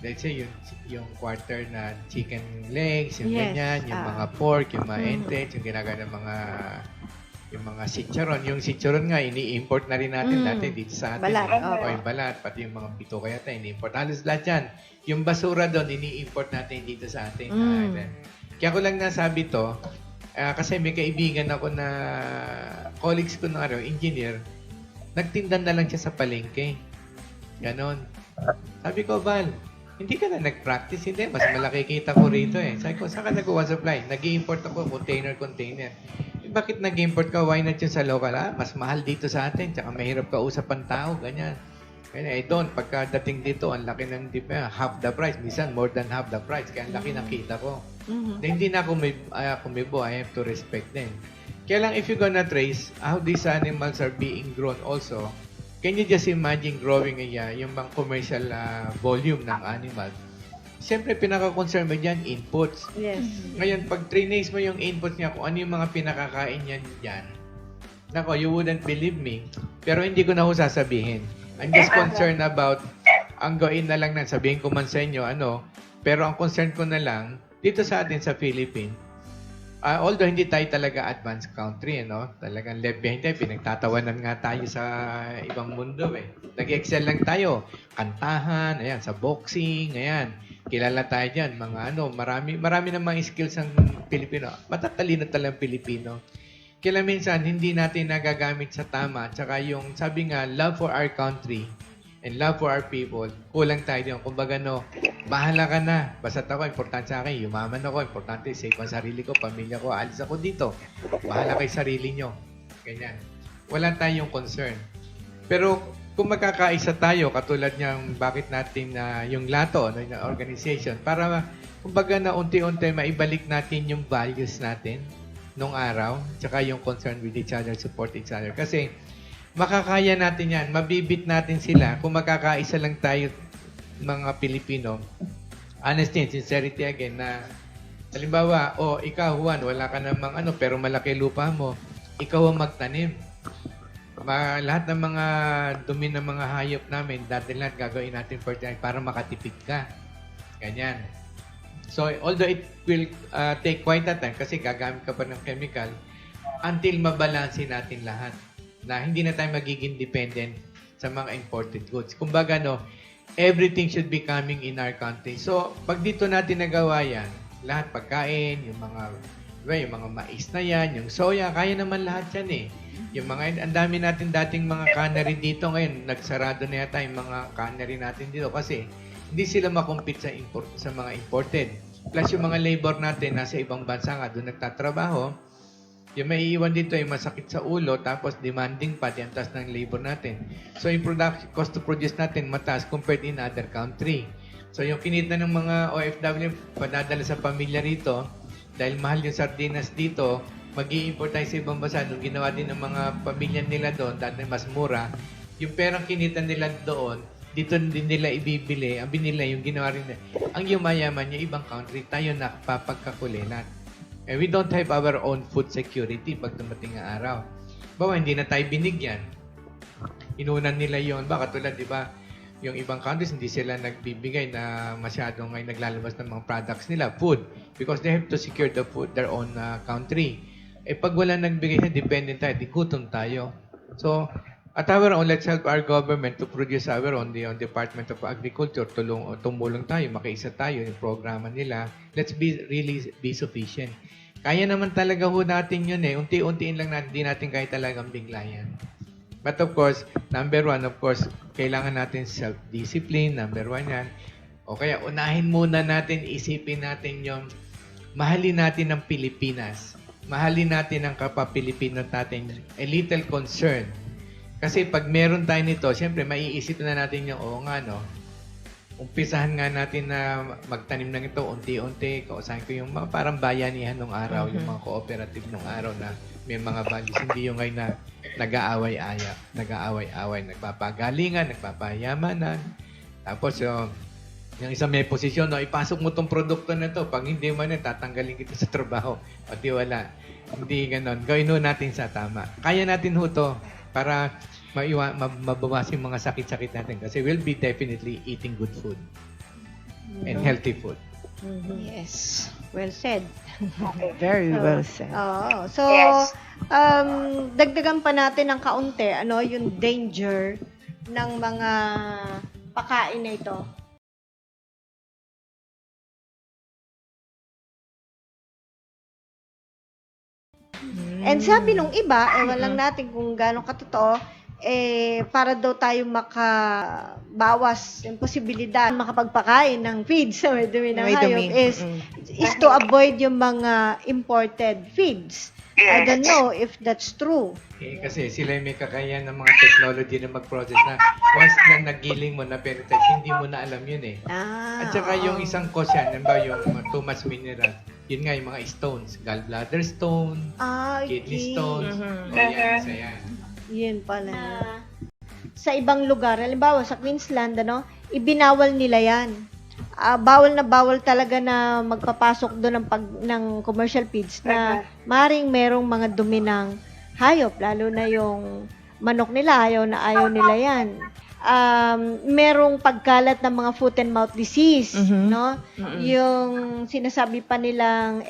Let's say, yung quarter na chicken legs, yung ganyan, yung mga pork, yung mga entet, yung ginagawa ng mga chicharon. Yung chicharon nga, ini-import na rin natin dati dito sa atin. Balat, O yung balat, pati yung mga bito kaya tayo, ini-import. Halos lahat yan. Yung basura doon, ini-import natin dito sa atin. Kaya ko lang nasabi to, kasi may kaibigan ako na colleagues ko na engineer, nagtinda na lang siya sa palengke. Ganon. Sabi ko, Val, hindi ka na nag-practice, hindi. Mas malaki kita ko rito eh. Sabi ko, saan ka nag-uwa supply? Nag-i-import ako, container. Bakit nag-import ka? Why not yun sa local? Mas mahal dito sa atin. Tsaka mahirap ka usap ang tao. Ganyan. Kaya doon, pagkadating dito, ang laki ng half the price. Minsan, more than half the price. Kaya ang laki ng kita ko. Hindi na kumibo. I have to respect them. Kaya lang, if you're gonna trace how these animals are being grown also, can you just imagine growing yung mga commercial volume ng animal? Siyempre, pinaka-concern mo dyan, inputs. Yes. Ngayon, pag trainace mo yung inputs niya, kung ano yung mga pinakakain niya dyan, nako, you wouldn't believe me. Pero hindi ko na ho sasabihin. I'm just concerned about, ang gawin na lang na sabihin ko man sa inyo, pero ang concern ko na lang, dito sa atin sa Philippines, although hindi tayo talaga advanced country, talagang left behind tayo, pinagtatawanan nga tayo sa ibang mundo eh. Nag-excel lang tayo, kantahan, ayan, sa boxing, ayan. Kilala tayo dyan, marami na mga skills ang Pilipino. Matatalino talagang Pilipino. Kaya minsan, hindi natin nagagamit sa tama. Tsaka yung, sabi nga, love for our country and love for our people, kulang tayo dyan. Kumbaga, bahala ka na. Basta ako, importante sa akin, yumaman ako, importante, save ang sarili ko, pamilya ko, alis ako dito. Bahala kay sarili nyo. Ganyan. Wala tayong concern. Pero, kung magkakaisa tayo, katulad niyang bakit natin yung LATO, yung organization, para kumbaga na unti-unti maibalik natin yung values natin nung araw, tsaka yung concern with each other, support each other. Kasi makakaya natin yan, mabibit natin sila kung magkakaisa lang tayo mga Pilipino. Honesty and sincerity again na halimbawa, ikaw Juan, wala ka namang pero malaki lupa mo, ikaw ang magtanim. Lahat ng mga dumi ng mga hayop namin, dati lahat gagawin natin para makatipid ka. Ganyan. So, although it will take quite a time kasi gagamit ka pa ng chemical until mabalansin natin lahat na hindi na tayo magiging dependent sa mga imported goods. Kumbaga, everything should be coming in our country. So, pag dito natin nagawa yan, lahat pagkain, yung mga mais na yan, yung soya, kaya naman lahat yan eh. Yung ang dami natin dating mga cannery dito ngayon, nagsarado na yata yung mga cannery natin dito kasi hindi sila makompete sa mga imported. Plus yung mga labor natin nasa ibang bansa nga doon nagtatrabaho, yung may iiwan dito yung masakit sa ulo tapos demanding pa yung taas ng labor natin. So yung cost to produce natin mataas compared in other country. So yung kinita ng mga OFW padadala sa pamilya rito dahil mahal yung sardinas dito, mag-i-import tayo sa ibang bansa. Nung ginawa din ng mga pamilya nila doon, dati mas mura, yung perang kinita nila doon, dito din nila ibibili. Ang binila yung ginawa rin. Ang yumayaman yung ibang country, tayo nakapapagkakulilat. We don't have our own food security pag dumating ang araw. Bawa, hindi na tayo binigyan. Inunan nila yon. Baka tulad, di ba? yung ibang countries, hindi sila nagbibigay na masyadong ay naglalabas ng mga products nila, food, because they have to secure the food, their own country. Pag wala nagbigay na, dependent tayo, di gutom tayo. So, at our own, let's help our government to produce our own, the Department of Agriculture, tumulong tayo, makiisa tayo, yung programa nila. Let's really be sufficient. Kaya naman talaga ho natin yun unti-untiin lang natin, di natin kaya talagang biglayan. But of course, number one, kailangan natin self-discipline, number one yan. O kaya unahin muna natin, isipin natin yung mahalin natin ang Pilipinas. Mahalin natin ang kapwa-Pilipino natin. A little concern. Kasi pag meron tayo nito, siyempre maiisip na natin yung, umpisahan nga natin na magtanim ng ito unti-unti. Kausahin ko yung mga parang bayanihan nung araw, yung mga cooperative nung araw na may mga values. Hindi yung ngayon na nag-aaway-away, nagpapagalingan, nagpapayamanan. Tapos yung isang may posisyon, ipasok mo tong produkto na to. Pag hindi mo tatanggalin kita sa trabaho. Pati wala. Hindi ganon. Gawin ho natin sa tama. Kaya natin ho to para mabawas yung mga sakit-sakit natin. Kasi we'll be definitely eating good food. And healthy food. Yes. Well said. Very well said. Oo. So, Yes. dagdagan pa natin ng kaunti, yung danger ng mga pakain na ito. And sabi nung iba, ewan lang natin kung gaano katotoo, para daw tayo makabawas yung posibilidad makapagpakain ng feeds sa may dumi ng May hayop dumi. is to avoid yung mga imported feeds. I don't know if that's true. Kasi sila yung may kakayahan ng mga technology na mag-process na once na nagiling mo na penitate, hindi mo na alam yun At saka yung isang cause yan, yung too much mineral, yun nga yung mga stones, gallbladder stone, kidney stones, yan, isa yan. Yun pala. Sa ibang lugar, halimbawa sa Queensland, ibinawal nila yan. Bawal na bawal talaga na magpapasok doon ng commercial feeds na maring merong mga dumi ng hayop, lalo na yung manok nila, ayaw nila yan. Merong pagkalat ng mga foot and mouth disease, yung sinasabi pa nilang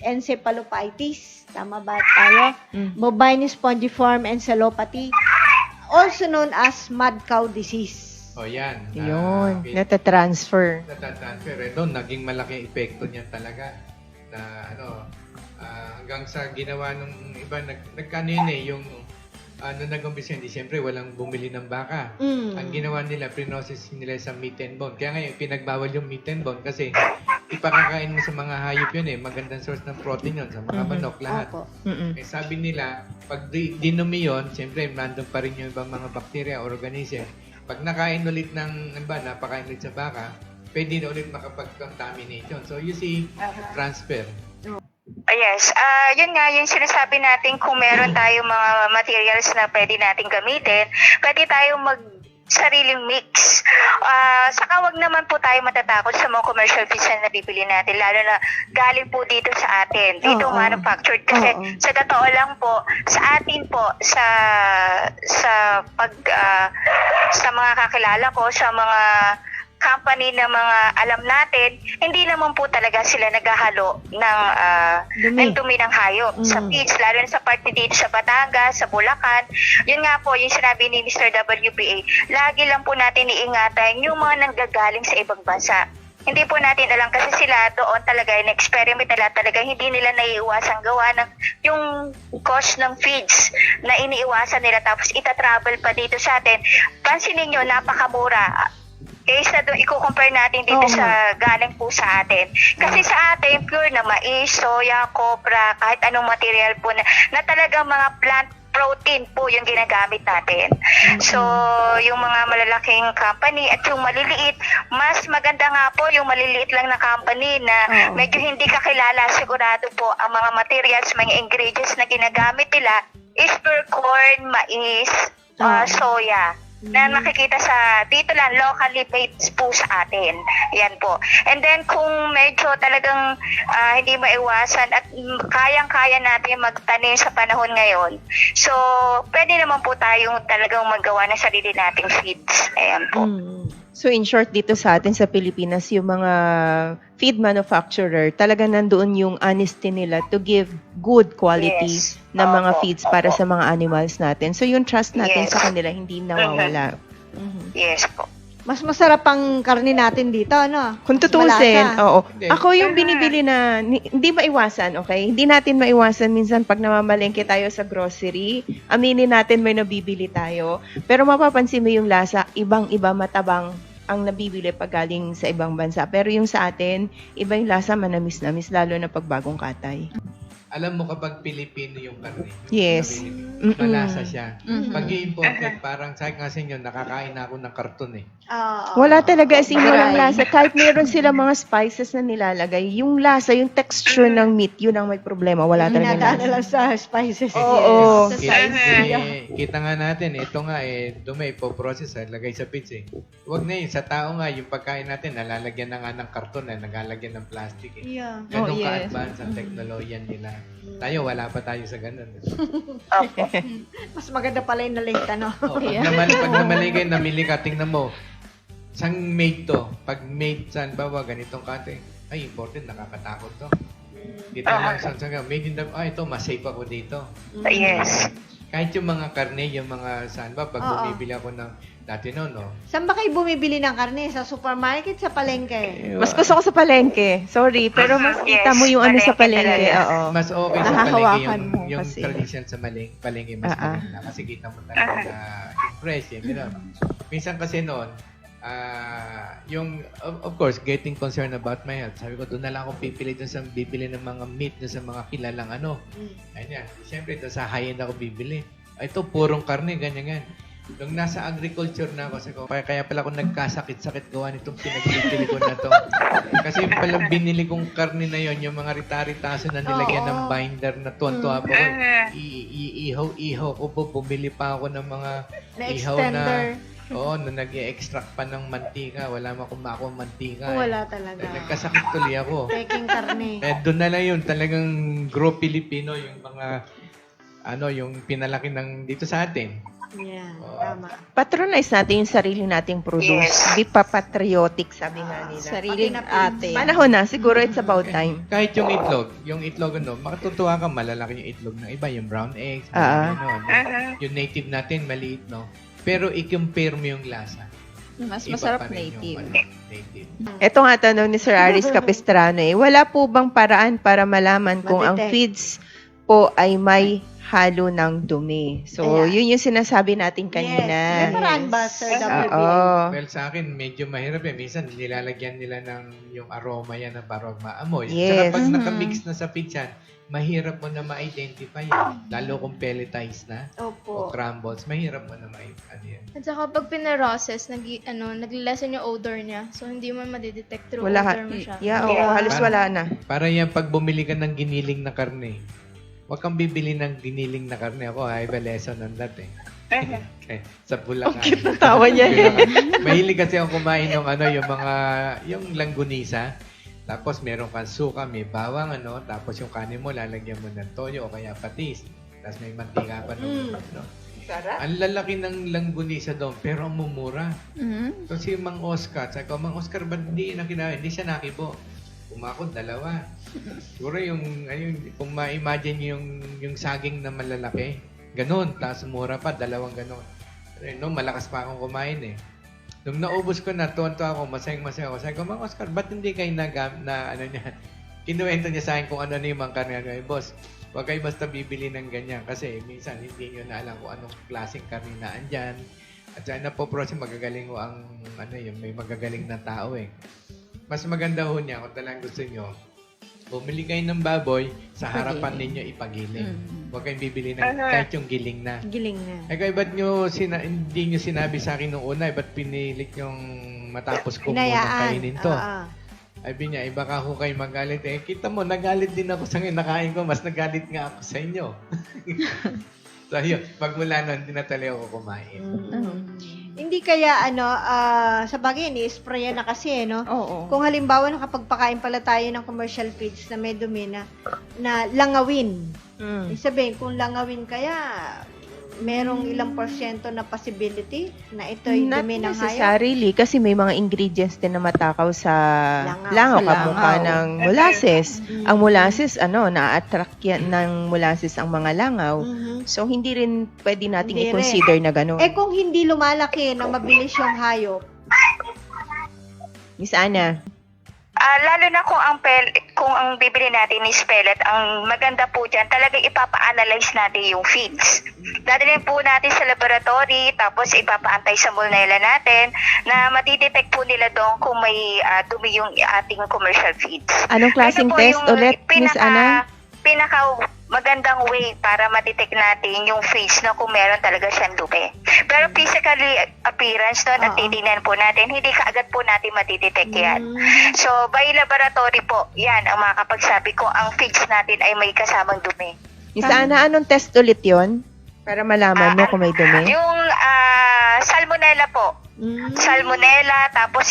encephalitis, tama ba tayo? Bovine spongiform encephalopathy, also known as mad cow disease. Yan. Yun, natatransfer. Doon, naging malaki epekto niyan talaga. Na hanggang sa ginawa nung iba, nagkano yun yung nag-umpisa hindi, siyempre walang bumili ng baka. Ang ginawa nila, pre-process nila sa meat and bone. Kaya ngayon, pinagbawal yung meat and bone kasi ipakakain mo sa mga hayop yun magandang source ng protein yun sa mga manok, lahat. Sabi nila, pag dinumi yun, siyempre, nandun pa rin yung ibang mga bacteria or organism. Pag nakain ulit napakain ulit sa baka, pwede na ulit makapag-contamination. So, you see, transfer. Yes, yun nga yung sinasabi natin, kung meron tayong mga materials na pwede nating gamitin, pwede tayong sariling mix. Saka wag naman po tayo matatakot sa mga commercial feeds na nabibili natin, lalo na galing po dito sa atin, dito manufactured. Kasi sa totoo lang po, sa atin po, sa mga kakilala ko, sa mga company na mga alam natin, hindi naman po talaga sila naghahalo ng dumi ng hayop sa feeds, lalo na sa parte dito sa Batangas, sa Bulacan. Yun nga po, yung sinabi ni Mr. WPA, lagi lang po natin iingatan yung mga nanggagaling sa ibang bansa. Hindi po natin alam kasi sila doon talaga, in-experiment nila talaga, hindi nila naiiwasan gawa ng yung cost ng feeds na iniiwasan nila, tapos ita-travel pa dito sa atin. Pansinin nyo, napakamura. Kaysa doon, i-compare natin dito sa galing po sa atin. Kasi sa atin, pure na mais, soya, copra, kahit anong material po na talagang mga plant protein po yung ginagamit natin. So, yung mga malalaking company at yung maliliit, mas maganda nga po yung maliliit lang na company na medyo hindi kakilala, sigurado po ang mga materials, mga ingredients na ginagamit nila is pure corn, mais, soya. na makikita sa dito lang, locally made po sa atin. Yan po. And then kung medyo talagang hindi maiwasan at kayang-kaya natin magtanim sa panahon ngayon, so pwede naman po tayong talagang magawa ng sarili nating feeds. Ayan po. So in short, dito sa atin sa Pilipinas, yung mga feed manufacturer, talaga nandoon yung honesty nila to give good quality Yes. na mga Opo, feeds para opo. sa mga animals natin. So yung trust natin Yes. sa kanila hindi nawawala. Yes po. Mas masarap ang karne natin dito, no? Kung Mas tutusin, malasa. oo. Hindi. Ako yung binibili na, hindi maiwasan, okay? Hindi natin maiwasan minsan pag namamalengke tayo sa grocery, aminin natin may nabibili tayo. Pero mapapansin mo yung lasa, ibang-iba, matabang ang nabibili pag galing sa ibang bansa. Pero yung sa atin, iba yung lasa, manamis-namis, lalo na pag bagong katay. Alam mo kapag Pilipino yung karne. Yes. Malasa siya. Mhm. Pag i-imported, parang sabi nga sa inyo, nakakain ako ng karton eh. Oo. Wala talaga, as in, walang Dry. lasa. Kahit meron sila mga spices na nilalagay, yung lasa, yung texture ng meat, yun ang may problema. Wala talaga Hinadaan na lasa. lang sa spices. Oo. Sa Kita, size. kita nga natin, ito nga dumi, po-process, lagay sa pizza eh. Huwag na yun, sa tao nga, yung pagkain natin, nalalagyan na nga ng karton, nalalagyan ng plastic eh. Yeah. Ganun Oh, yes. ka-advance ang teknolohiya nila. Tayo, wala pa tayo sa ganun. Opo. Mas maganda pala yung nalita, no? Oh, pag namalagay, namili ka, tingnan mo, saan made to? Pag made, saan ba, ganitong kate? Ay, important, nakakatakot to. Dito lang, saan made in the, ito, mas safe ako dito. Yes. Kahit yung mga karne, yung mga saan ba, pag Oo. bumibili ako ng, dati no, Saan ba kayo bumibili ng karne? Sa supermarket, sa palengke? Mas gusto ko sa palengke. Sorry, pero mas kita Yes, mo yung ano sa palengke palengke. talaga. Oo. mas okay sa Nahahawakan palengke mo yung kasi. tradition sa palengke mas maganda kasi kita mo talaga na impress eh, minsan kasi noon yung of course getting concerned about my health, sabi ko doon na lang ako pipili doon sa bibili ng mga meat doon sa mga kilalang ayun yan, siyempre doon sa high-end ako bibili. Ito purong karne ganyan. Nung nasa agriculture na ako, sabi ko, kaya pala ako nagkasakit-sakit gawa nitong pinagbibili ko na to. Kasi pala binili kong karne na yon, yung mga rita-ritaso na nilagyan ng binder na tuwan-tuwa po ko. Ihaw-ihaw ko po, bumili pa ako ng mga Na ihaw extender? Oo, na nag-extract pa ng mantika. Wala makumako ang mantika. Wala talaga. Nagkasakit tuloy ako. Peking karne. Doon na lang yun, talagang grow Filipino, yung mga, yung pinalaki ng dito sa atin. Yeah, Oo. tama. Patronize natin yung sarili nating produce. Yes. Be patriotic, sabi nga nila. Sariling ate. Panahon na, siguro it's about time. Kahit yung itlog, makatutuwa ka, malalaki yung itlog ng iba, yung brown eggs, Ah. yung native natin, maliit, no? Pero i-compare mo yung lasa. Mas Iba masarap pa rin native. yung, native. Ito nga tanong ni Sir Aris Capistrano wala po bang paraan para malaman kung ang Ma-detect. feeds po ay may halo ng dumi? So, Ayan. yun yung sinasabi natin kanina. Yes. May paraan ba, Sir WB? Oo. Well, sa akin, medyo mahirap eh. Minsan, nilalagyan nila ng yung aroma yan na parang maamoy. Yes. Saka pag nakamix na sa feeds yan, mahirap mo na ma-identify yan. Lalo kung pelletized na o Opo. crumbles, mahirap mo na ano yan. At saka pag pinaroses, naglilesen yung odor niya. So, hindi mo madidetect through Wala odor mo siya. Yeah, oo, halos wala na. Para yan, pag bumili ka ng giniling na karne, huwag kang bibili ng giniling na karne. Ako, I have a lesson on that eh. Okay, sa Bulacan. Cute na tawa niya eh. Mahilig kasi ako kumain ng yung langgunisa. Tapos meron kang suka, may bawang, tapos yung kanin mo, lalagyan mo ng toyo o kaya patis. Tapos may mantika pa nung, Sarap. Ang lalaki ng langgunisa doon, pero ang mumura. Mhm. So si Mang Oscar, sabi ko, Mang Oscar, ba't hindi na kinain? Hindi siya nakibo. Kumakot, dalawa. Siguro kung ma-imagine yung saging na malalaki, ganun, tapos mura pa, dalawang ganun. Malakas pa akong kumain eh. Nung naubos ko na, tuwan-tuwa ako, masayang-masaya ako. Sabi ko, Mang Oscar, ba't hindi kayo kinuwento niya sa akin kung ano na yung mga karne. Boss, huwag kayo basta bibili ng ganyan kasi minsan hindi nyo na alam kung anong klaseng karne na andyan. At saka napoprosin, magagaling ko may magagaling na tao eh. Mas maganda ho niya kung talagang gusto nyo, bumili kayo ng baboy, sa harapan ninyo ipagiling. Huwag kayong bibili ng kahit yung giling na. Giling na. Eh, ba't hindi nyo sinabi sa akin nung una, ba't pinilit yung matapos ko muna kainin to? Sabi niya, baka ako kayo magalit. Kita mo, nagalit din ako sa nakain ko, mas nagalit nga ako sa inyo. So, yun, pagmula nun, hindi na talaga ako kumain. Hindi kaya sa bagay ni-spray na kasi no. Oo. Kung halimbawa nakapagpakain pala tayo ng commercial feeds na may dumi na langawin. Mm. Sabihin, kung langawin kaya, merong ilang porsyento na possibility na ito'y Not dumi ng hayop. necessarily kasi may mga ingredients din na matakaw sa Langaw. langaw, Sa kamukha langaw. ng molasses. Ang molasses, na-attract yan ng molasses ang mga langaw. Mhm. So, hindi rin pwede nating Hindi i-consider na gano'n. Eh kung hindi lumalaki ng mabilis yung hayop, Miss Ana, Lalo na kung ang bibili natin is pellet, ang maganda po dyan, talagang ipapa-analyze natin yung feeds. Dadalhin po natin sa laboratory, tapos ipapa-antay sa mulnela natin na matidetect po nila doon kung may dumi yung ating commercial feeds. anong klaseng Ito po test yung ulit, Miss Ana? Pinaka magandang way para matitect natin yung feeds na kung meron talaga siyang dumi. Pero physically appearance doon at Oo. titingnan po natin, hindi kaagad po natin matidetect yan. Mm. So, by laboratory po, yan ang makakapagsabi ko ang feeds natin ay may kasamang dumi. Miss Ana, anong test ulit yon? Para malaman mo kung may dumi? Yung salmonella po. Mm. Salmonella, tapos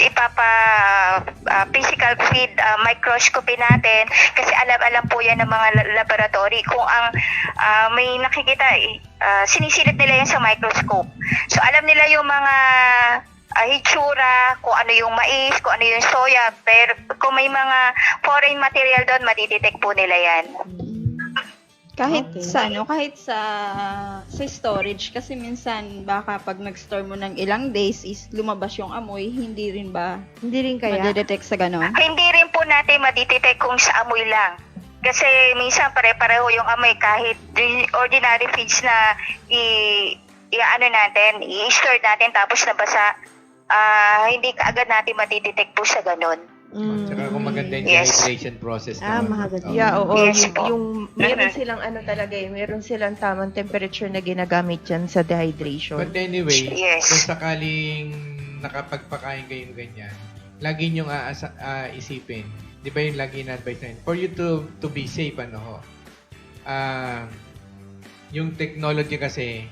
physical feed microscopy natin kasi alam po yan ng mga laboratory kung ang may nakikita sinisilip nila yan sa microscope. So alam nila yung mga hitsura, kung ano yung mais, kung ano yung soya, pero kung may mga foreign material doon, matidetect po nila yan. Kahit Okay. kahit sa storage kasi minsan baka pag nag-store mo ng ilang days is lumabas yung amoy, hindi rin ba Hindi rin kaya. madedetect sa ganon? Hindi rin po natin matidetect kung sa amoy lang. Kasi minsan pare-pareho yung amoy kahit ordinary feeds na i-store natin tapos nabasa, hindi kaagad natin matidetect po sa ganon. Tsaka kung maganda yung Yes. dehydration process Ah, naman. mahagad. Oo. Yeah, oo. Yes po. Meron silang meron silang tamang temperature na ginagamit dyan sa dehydration. But anyway, Yes. kung sakaling nakapagpakain kayong ganyan, lagi niyong isipin, di ba yung lagi na-advise natin, for you to be safe, yung technology kasi,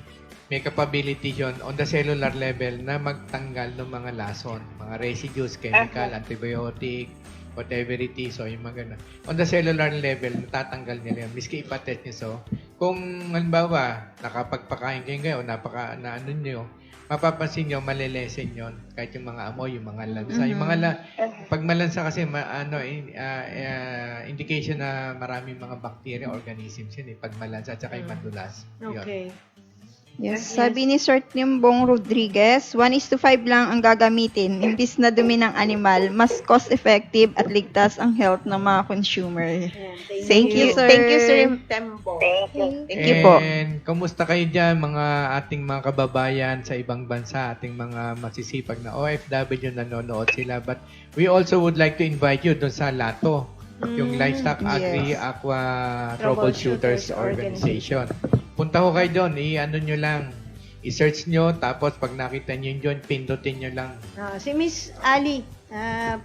may capability yun on the cellular level na magtanggal ng mga lason, mga residues, chemical, antibiotic, whatever it is, o yung mga ganun. On the cellular level, natatanggal nila yan. Miski ipatest nyo. So, kung halimbawa, nakapagpakain kayo ngayon, ano nyo, mapapansin nyo, malilesen yun. Kahit yung mga amoy, yung mga lansa. Yung mga pag malansa kasi, indication na maraming mga bacteria, organisms yun pag malansa, at saka yung madulas. Yun. Okay. Yes. Sabi ni Sir Timbong Rodriguez, 1:5 lang ang gagamitin. Imbis na dumi ng animal, mas cost-effective at ligtas ang health ng mga consumer. Thank you, sir. Thank you, Sir Tempo. Thank you. Thank you po. And kumusta kayo dyan, mga ating mga kababayan sa ibang bansa, ating mga masisipag na OFW nanonood sila. But we also would like to invite you doon sa LATO, yung Livestock Agri Aqua Troubleshooters Organization. Punta ko kayo doon, nyo lang, i-search nyo, tapos pag nakita nyo yun, pindutin nyo lang. Si Miss Ali,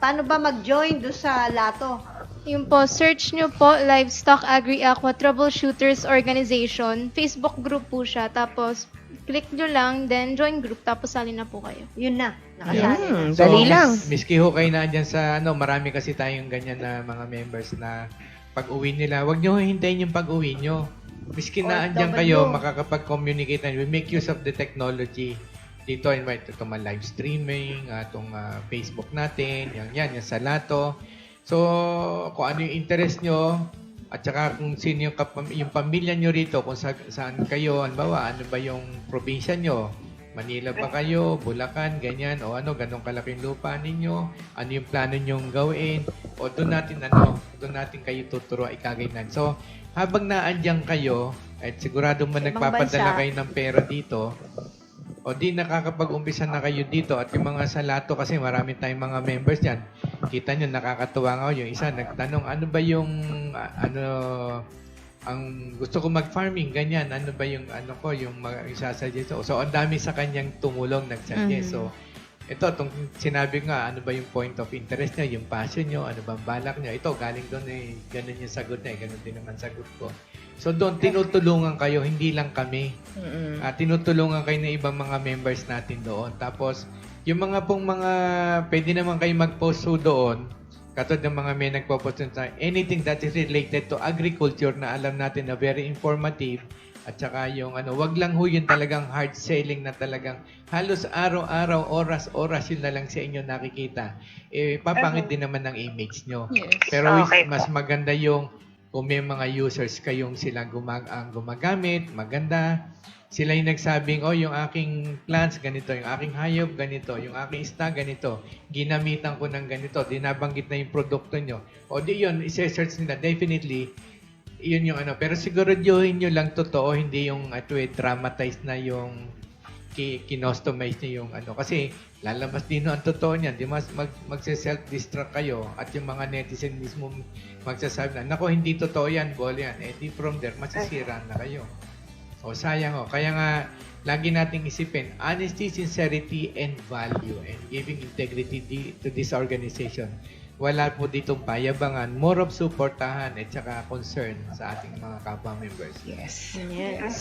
paano ba mag-join do sa LATO? Yun po, search nyo po Livestock Agri Aqua Troubleshooters Organization. Facebook group po siya. Tapos, click nyo lang, then join group, tapos sali na po kayo. Yun na, nakasali na. Dali lang. Miski ho kayo na dyan sa, marami kasi tayong ganyan na mga members na pag-uwi nila, huwag nyo hintayin yung pag-uwi nyo. Miski na andyan kayo, makakapag-communicate na, we make use of the technology. Dito, invite itong live streaming, itong Facebook natin, yan sa LATO. So, kung ano yung interest nyo, at saka kung sino yung pamilya nyo rito, kung saan kayo, ano ba yung probinsya nyo, Manila ba kayo, Bulacan, ganyan, o ganun kalaking lupa ninyo, ano yung plano nyong gawin, o doon natin kayo tuturo, ikagaynan. So, habang naandyan kayo, at sigurado mo nagpapadala bansa. kayo ng pera dito, o di nakakapag-umpisa na kayo dito, at yung mga sa LATO, kasi marami tayong mga members dyan, kita nyo, nakakatuwa nga yung isa, nagtanong, ano ba yung, ang gusto ko mag-farming, ganyan, ano ba yung, yung isasuggest ko. So, ang dami sa kanyang tumulong, nagsuggest. So, ito, itong sinabi nga, ano ba yung point of interest niya, yung passion niyo, ano bang balak niyo. Ito, galing doon ganun yung sagot niya, ganun din naman sagot ko. So doon, tinutulungan kayo, hindi lang kami. Mm-mm. Tinutulungan kayo ng ibang mga members natin doon. Tapos, yung mga pong mga, pwede naman kayo mag-post ho doon, katulad ng mga may nagpo-post na anything that is related to agriculture na alam natin na very informative, at saka yung wag lang ho yun talagang hard selling na talagang halos araw-araw, oras-oras yun na lang sa inyo nakikita. Papangit din naman ng image nyo. Pero Okay mas maganda yung kung may mga users kayong sila gumagamit, maganda. Sila yung nagsabing, yung aking plants ganito, yung aking hayop ganito, yung aking isda ganito, ginamitan ko ng ganito, dinabanggit na yung produkto nyo. O di yun, isa-search nila, definitely, yun yung Pero siguraduhin nyo lang totoo, hindi yung dramatize na yung kinostomize nyo yung Kasi lalabas din ang totoo niyan. Di magse-self-destruct kayo at yung mga netizen mismo magsasabi na, nako, hindi totoo yan, bol yan. Di from there, masisira na kayo. O sayang Kaya nga, lagi nating isipin, honesty, sincerity, and value, and giving integrity to this organization. Wala po ditong payabangan, more of supportahan at saka concern sa ating mga kapwa members. Yes. Yes.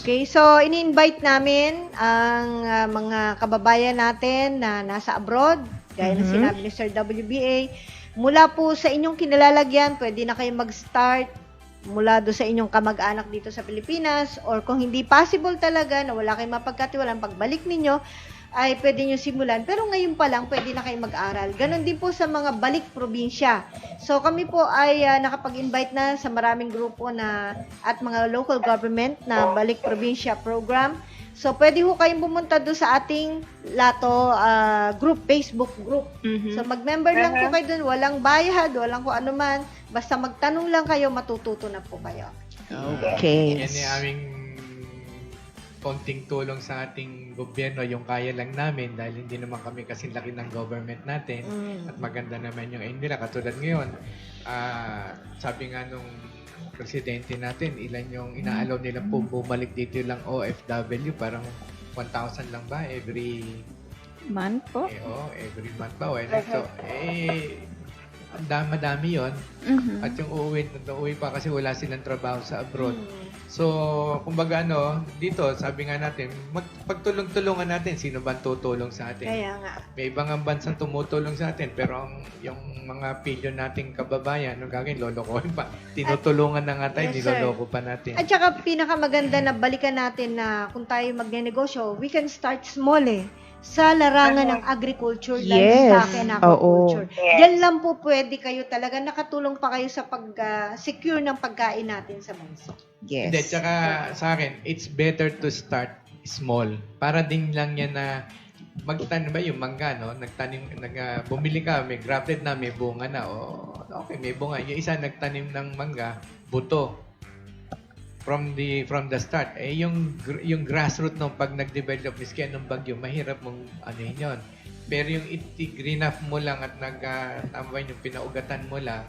Okay, so ini-invite namin ang mga kababayan natin na nasa abroad, gaya ng sinabi ni Sir WBA. Mula po sa inyong kinalalagyan, pwede na kayo mag-start mula do sa inyong kamag-anak dito sa Pilipinas, or kung hindi possible talaga na wala kayong mapagkatiwalaan, pagbalik ninyo, ay pwede nyo simulan. Pero ngayon pa lang, pwede na kayo mag-aral. Ganon din po sa mga balik probinsya. So kami po ay nakapag-invite na sa maraming grupo na at mga local government na balik probinsya program. So pwede ho kayong pumunta doon sa ating Lato group, Facebook group. So mag-member lang po kayo doon. Walang bayad, walang kung ano man. Basta magtanong lang kayo, matututo na po kayo. Okay. Yan yung aming konting tulong sa ating gobyerno, yung kaya lang namin dahil hindi naman kami kasi laki ng government natin at maganda naman yung nila. Katulad ngayon, sabi nga nung presidente natin, ilan yung inaalaw nila po bumalik dito lang OFW, parang 1,000 lang ba every Man po. every month ba? So, madami yun. At yung uuwi pa kasi wala silang trabaho sa abroad. So, kumbaga dito, sabi nga natin, pagtulong-tulungan natin, sino ba tutulong sa atin? Kaya nga. May ibang bansang tumutulong sa atin, pero yung mga pilyo nating kababayan, gagawin, lolokohin pa. Tinutulungan na nga tayo, Yes, sir. niloloko pa natin. At saka pinakamaganda na balikan natin na kung tayo magnenegosyo, we can start small sa larangan ng agriculture, Yes. livestock and aquaculture. Yes. Yan lang po pwede kayo talaga, nakatulong pa kayo sa pag-secure ng pagkain natin sa bansa. Yes. Hindi, tsaka sa akin, it's better to start small. Para din lang yan na magtanim ba yung mangga, bumili ka, may grafted na, may bunga na. Okay, may bunga. Yung isa nagtanim ng mangga, buto. From the start. Yung grassroot nung pag nag-develop is kaya nung bagyo, mahirap mong yun. Pero yung green up mo lang at yung pinaugatan mo lang,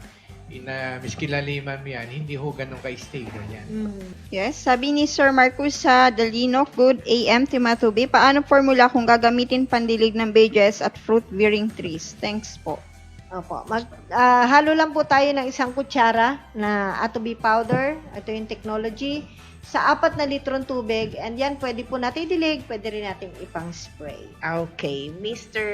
miskilaliman mo yan, hindi ho ganun ka-stable yan. Yes, sabi ni Sir Marcus sa Dalino, good AM, Timatubi, paano formula kung gagamitin pandilig ng veggies at fruit-bearing trees? Thanks po. Opo. Halo lang po tayo ng 1 kutsara na atobi powder. Ito yung technology. Sa 4 na litrong tubig. And yan, pwede po natin dilig, pwede rin natin ipang-spray. Okay. Mr.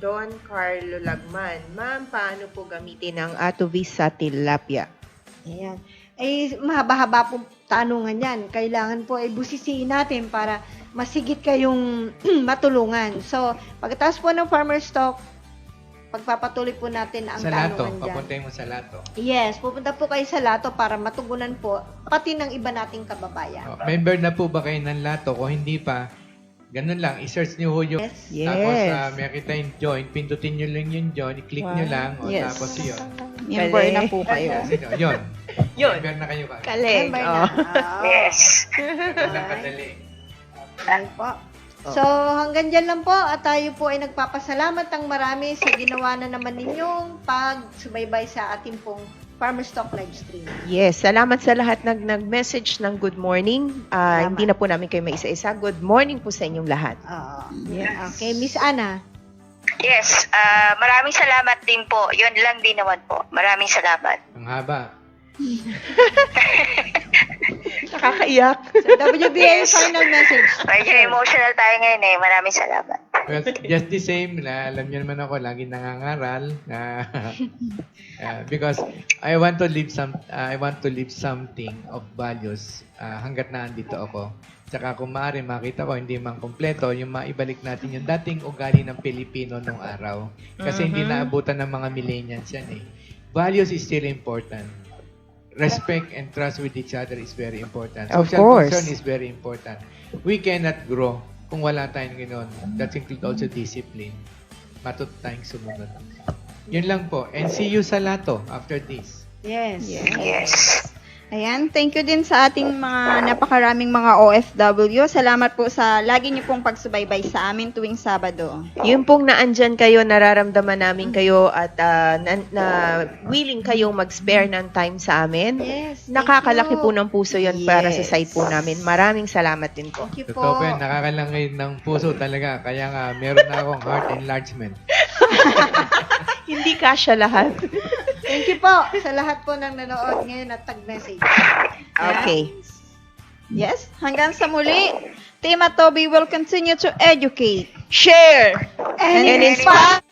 Don Carlo Lagman, ma'am, paano po gamitin ang Atovis sa tilapia? Ayan. Mahaba-haba pong tanungan yan. Kailangan po ay busisiin natin para masigit kayong matulungan. So, pagkatapos po ng farmer stock, pagpapatuloy po natin ang Sa Lato, tanungan dyan. papuntay mo sa Lato. Yes, pupunta po kayo sa Lato para matugunan po pati ng iba nating kababayan. Member na po ba kayo ng Lato? Kung hindi pa, ganun lang, i-search nyo ho yung Yes. tapos Yes. makita yung join, pindutin nyo lang yung join, i-click nyo lang, Yes. tapos yun. Member na po kayo. Yun. Yun. Member na kayo ba? Kaling. Remember na. Yes. Ganun lang kadali. Ayun po. So, hanggang dyan lang po at tayo po ay nagpapasalamat ang marami sa ginawa na naman ninyong pagsubaybay sa ating pong Farmer Stock live stream. Yes, salamat sa lahat nag-message ng good morning. Salamat. Hindi na po namin kayo maisa-isa. Good morning po sa inyong lahat. Yes. Okay, Miss Ana. Yes, maraming salamat din po. Yun lang din naman po. Maraming salamat. Ang haba. Nakakaiyak. WBA final message. Medyo emotional tayo ngayon eh. Maraming salamat. Well, just the same, na alam niyo naman ako, lagi nangangaral na because I want to leave something of values hangga't naandito ako. Tsaka kung maaari makita ko hindi man kompleto, yung maibalik natin yung dating ugali ng Pilipino nung araw. Kasi hindi naabutan ng mga millennials yan eh. Values is still important. Respect and trust with each other is very important. Of Social course. concern is very important. We cannot grow kung wala tayong ganoon. That includes also discipline. Matut tayong sumunod. Yun lang po. And see you sa Lato after this. Yes. Yes. Ayan, thank you din sa ating mga napakaraming mga OFW. Salamat po sa lagi niyo pong pagsubaybay sa amin tuwing Sabado. Yung pong naandyan kayo, nararamdaman namin kayo at willing kayong mag-spare ng time sa amin. Yes. Nakakalaki po ng puso yon para sa Yes. site po namin. Maraming salamat din po. Thank you Totoo po. po yan. Nakakalangay ng puso talaga. Kaya nga, meron na akong heart enlargement. Hindi kasya lahat. Thank you po sa lahat po ng nanood ngayon at tag-message. Okay. Yes, hanggang sa muli, Team Atobi will continue to educate Share and inspire.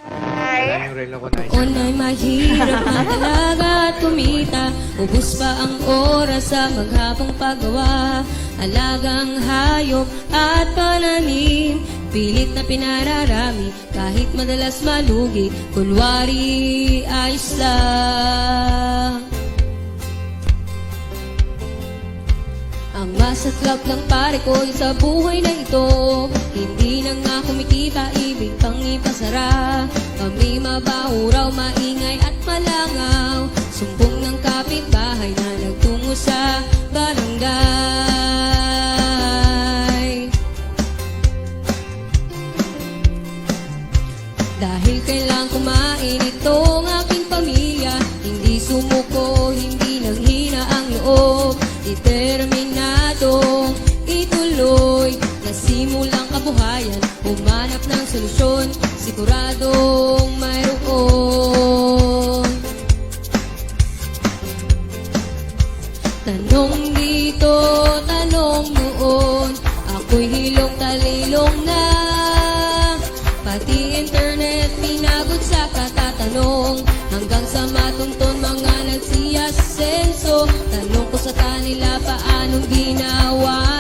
Wala yung relo ko na isa. Noon ay mahirap ang talaga at kumita. Ubus pa ang oras sa maghapong paggawa. Alagang hayop at pananim, pilit na pinararami kahit madalas malugi. Kunwari ayos lang. Ang masaklap lang pare ko sa buhay na ito. Hindi na nga kumikita, ibig pang ipasara. Kami mabaho raw, maingay at malangaw. Sumbong ng kapitbahay na nagtungo sa barangay. Dahil kailang kumain itong aking pamilya, hindi sumuko, hindi nanghina ang loob. Determinadong ituloy, nasimulang kabuhayan, humanap ng solusyon, siguradong mayroon. Tanong dito, tanong noon, ako'y hilong talilong na. Pati internet pinagod sa katatanong, hanggang sa matunton mga nagsiyasenso. Tanong ko sa kanila paanong ginawa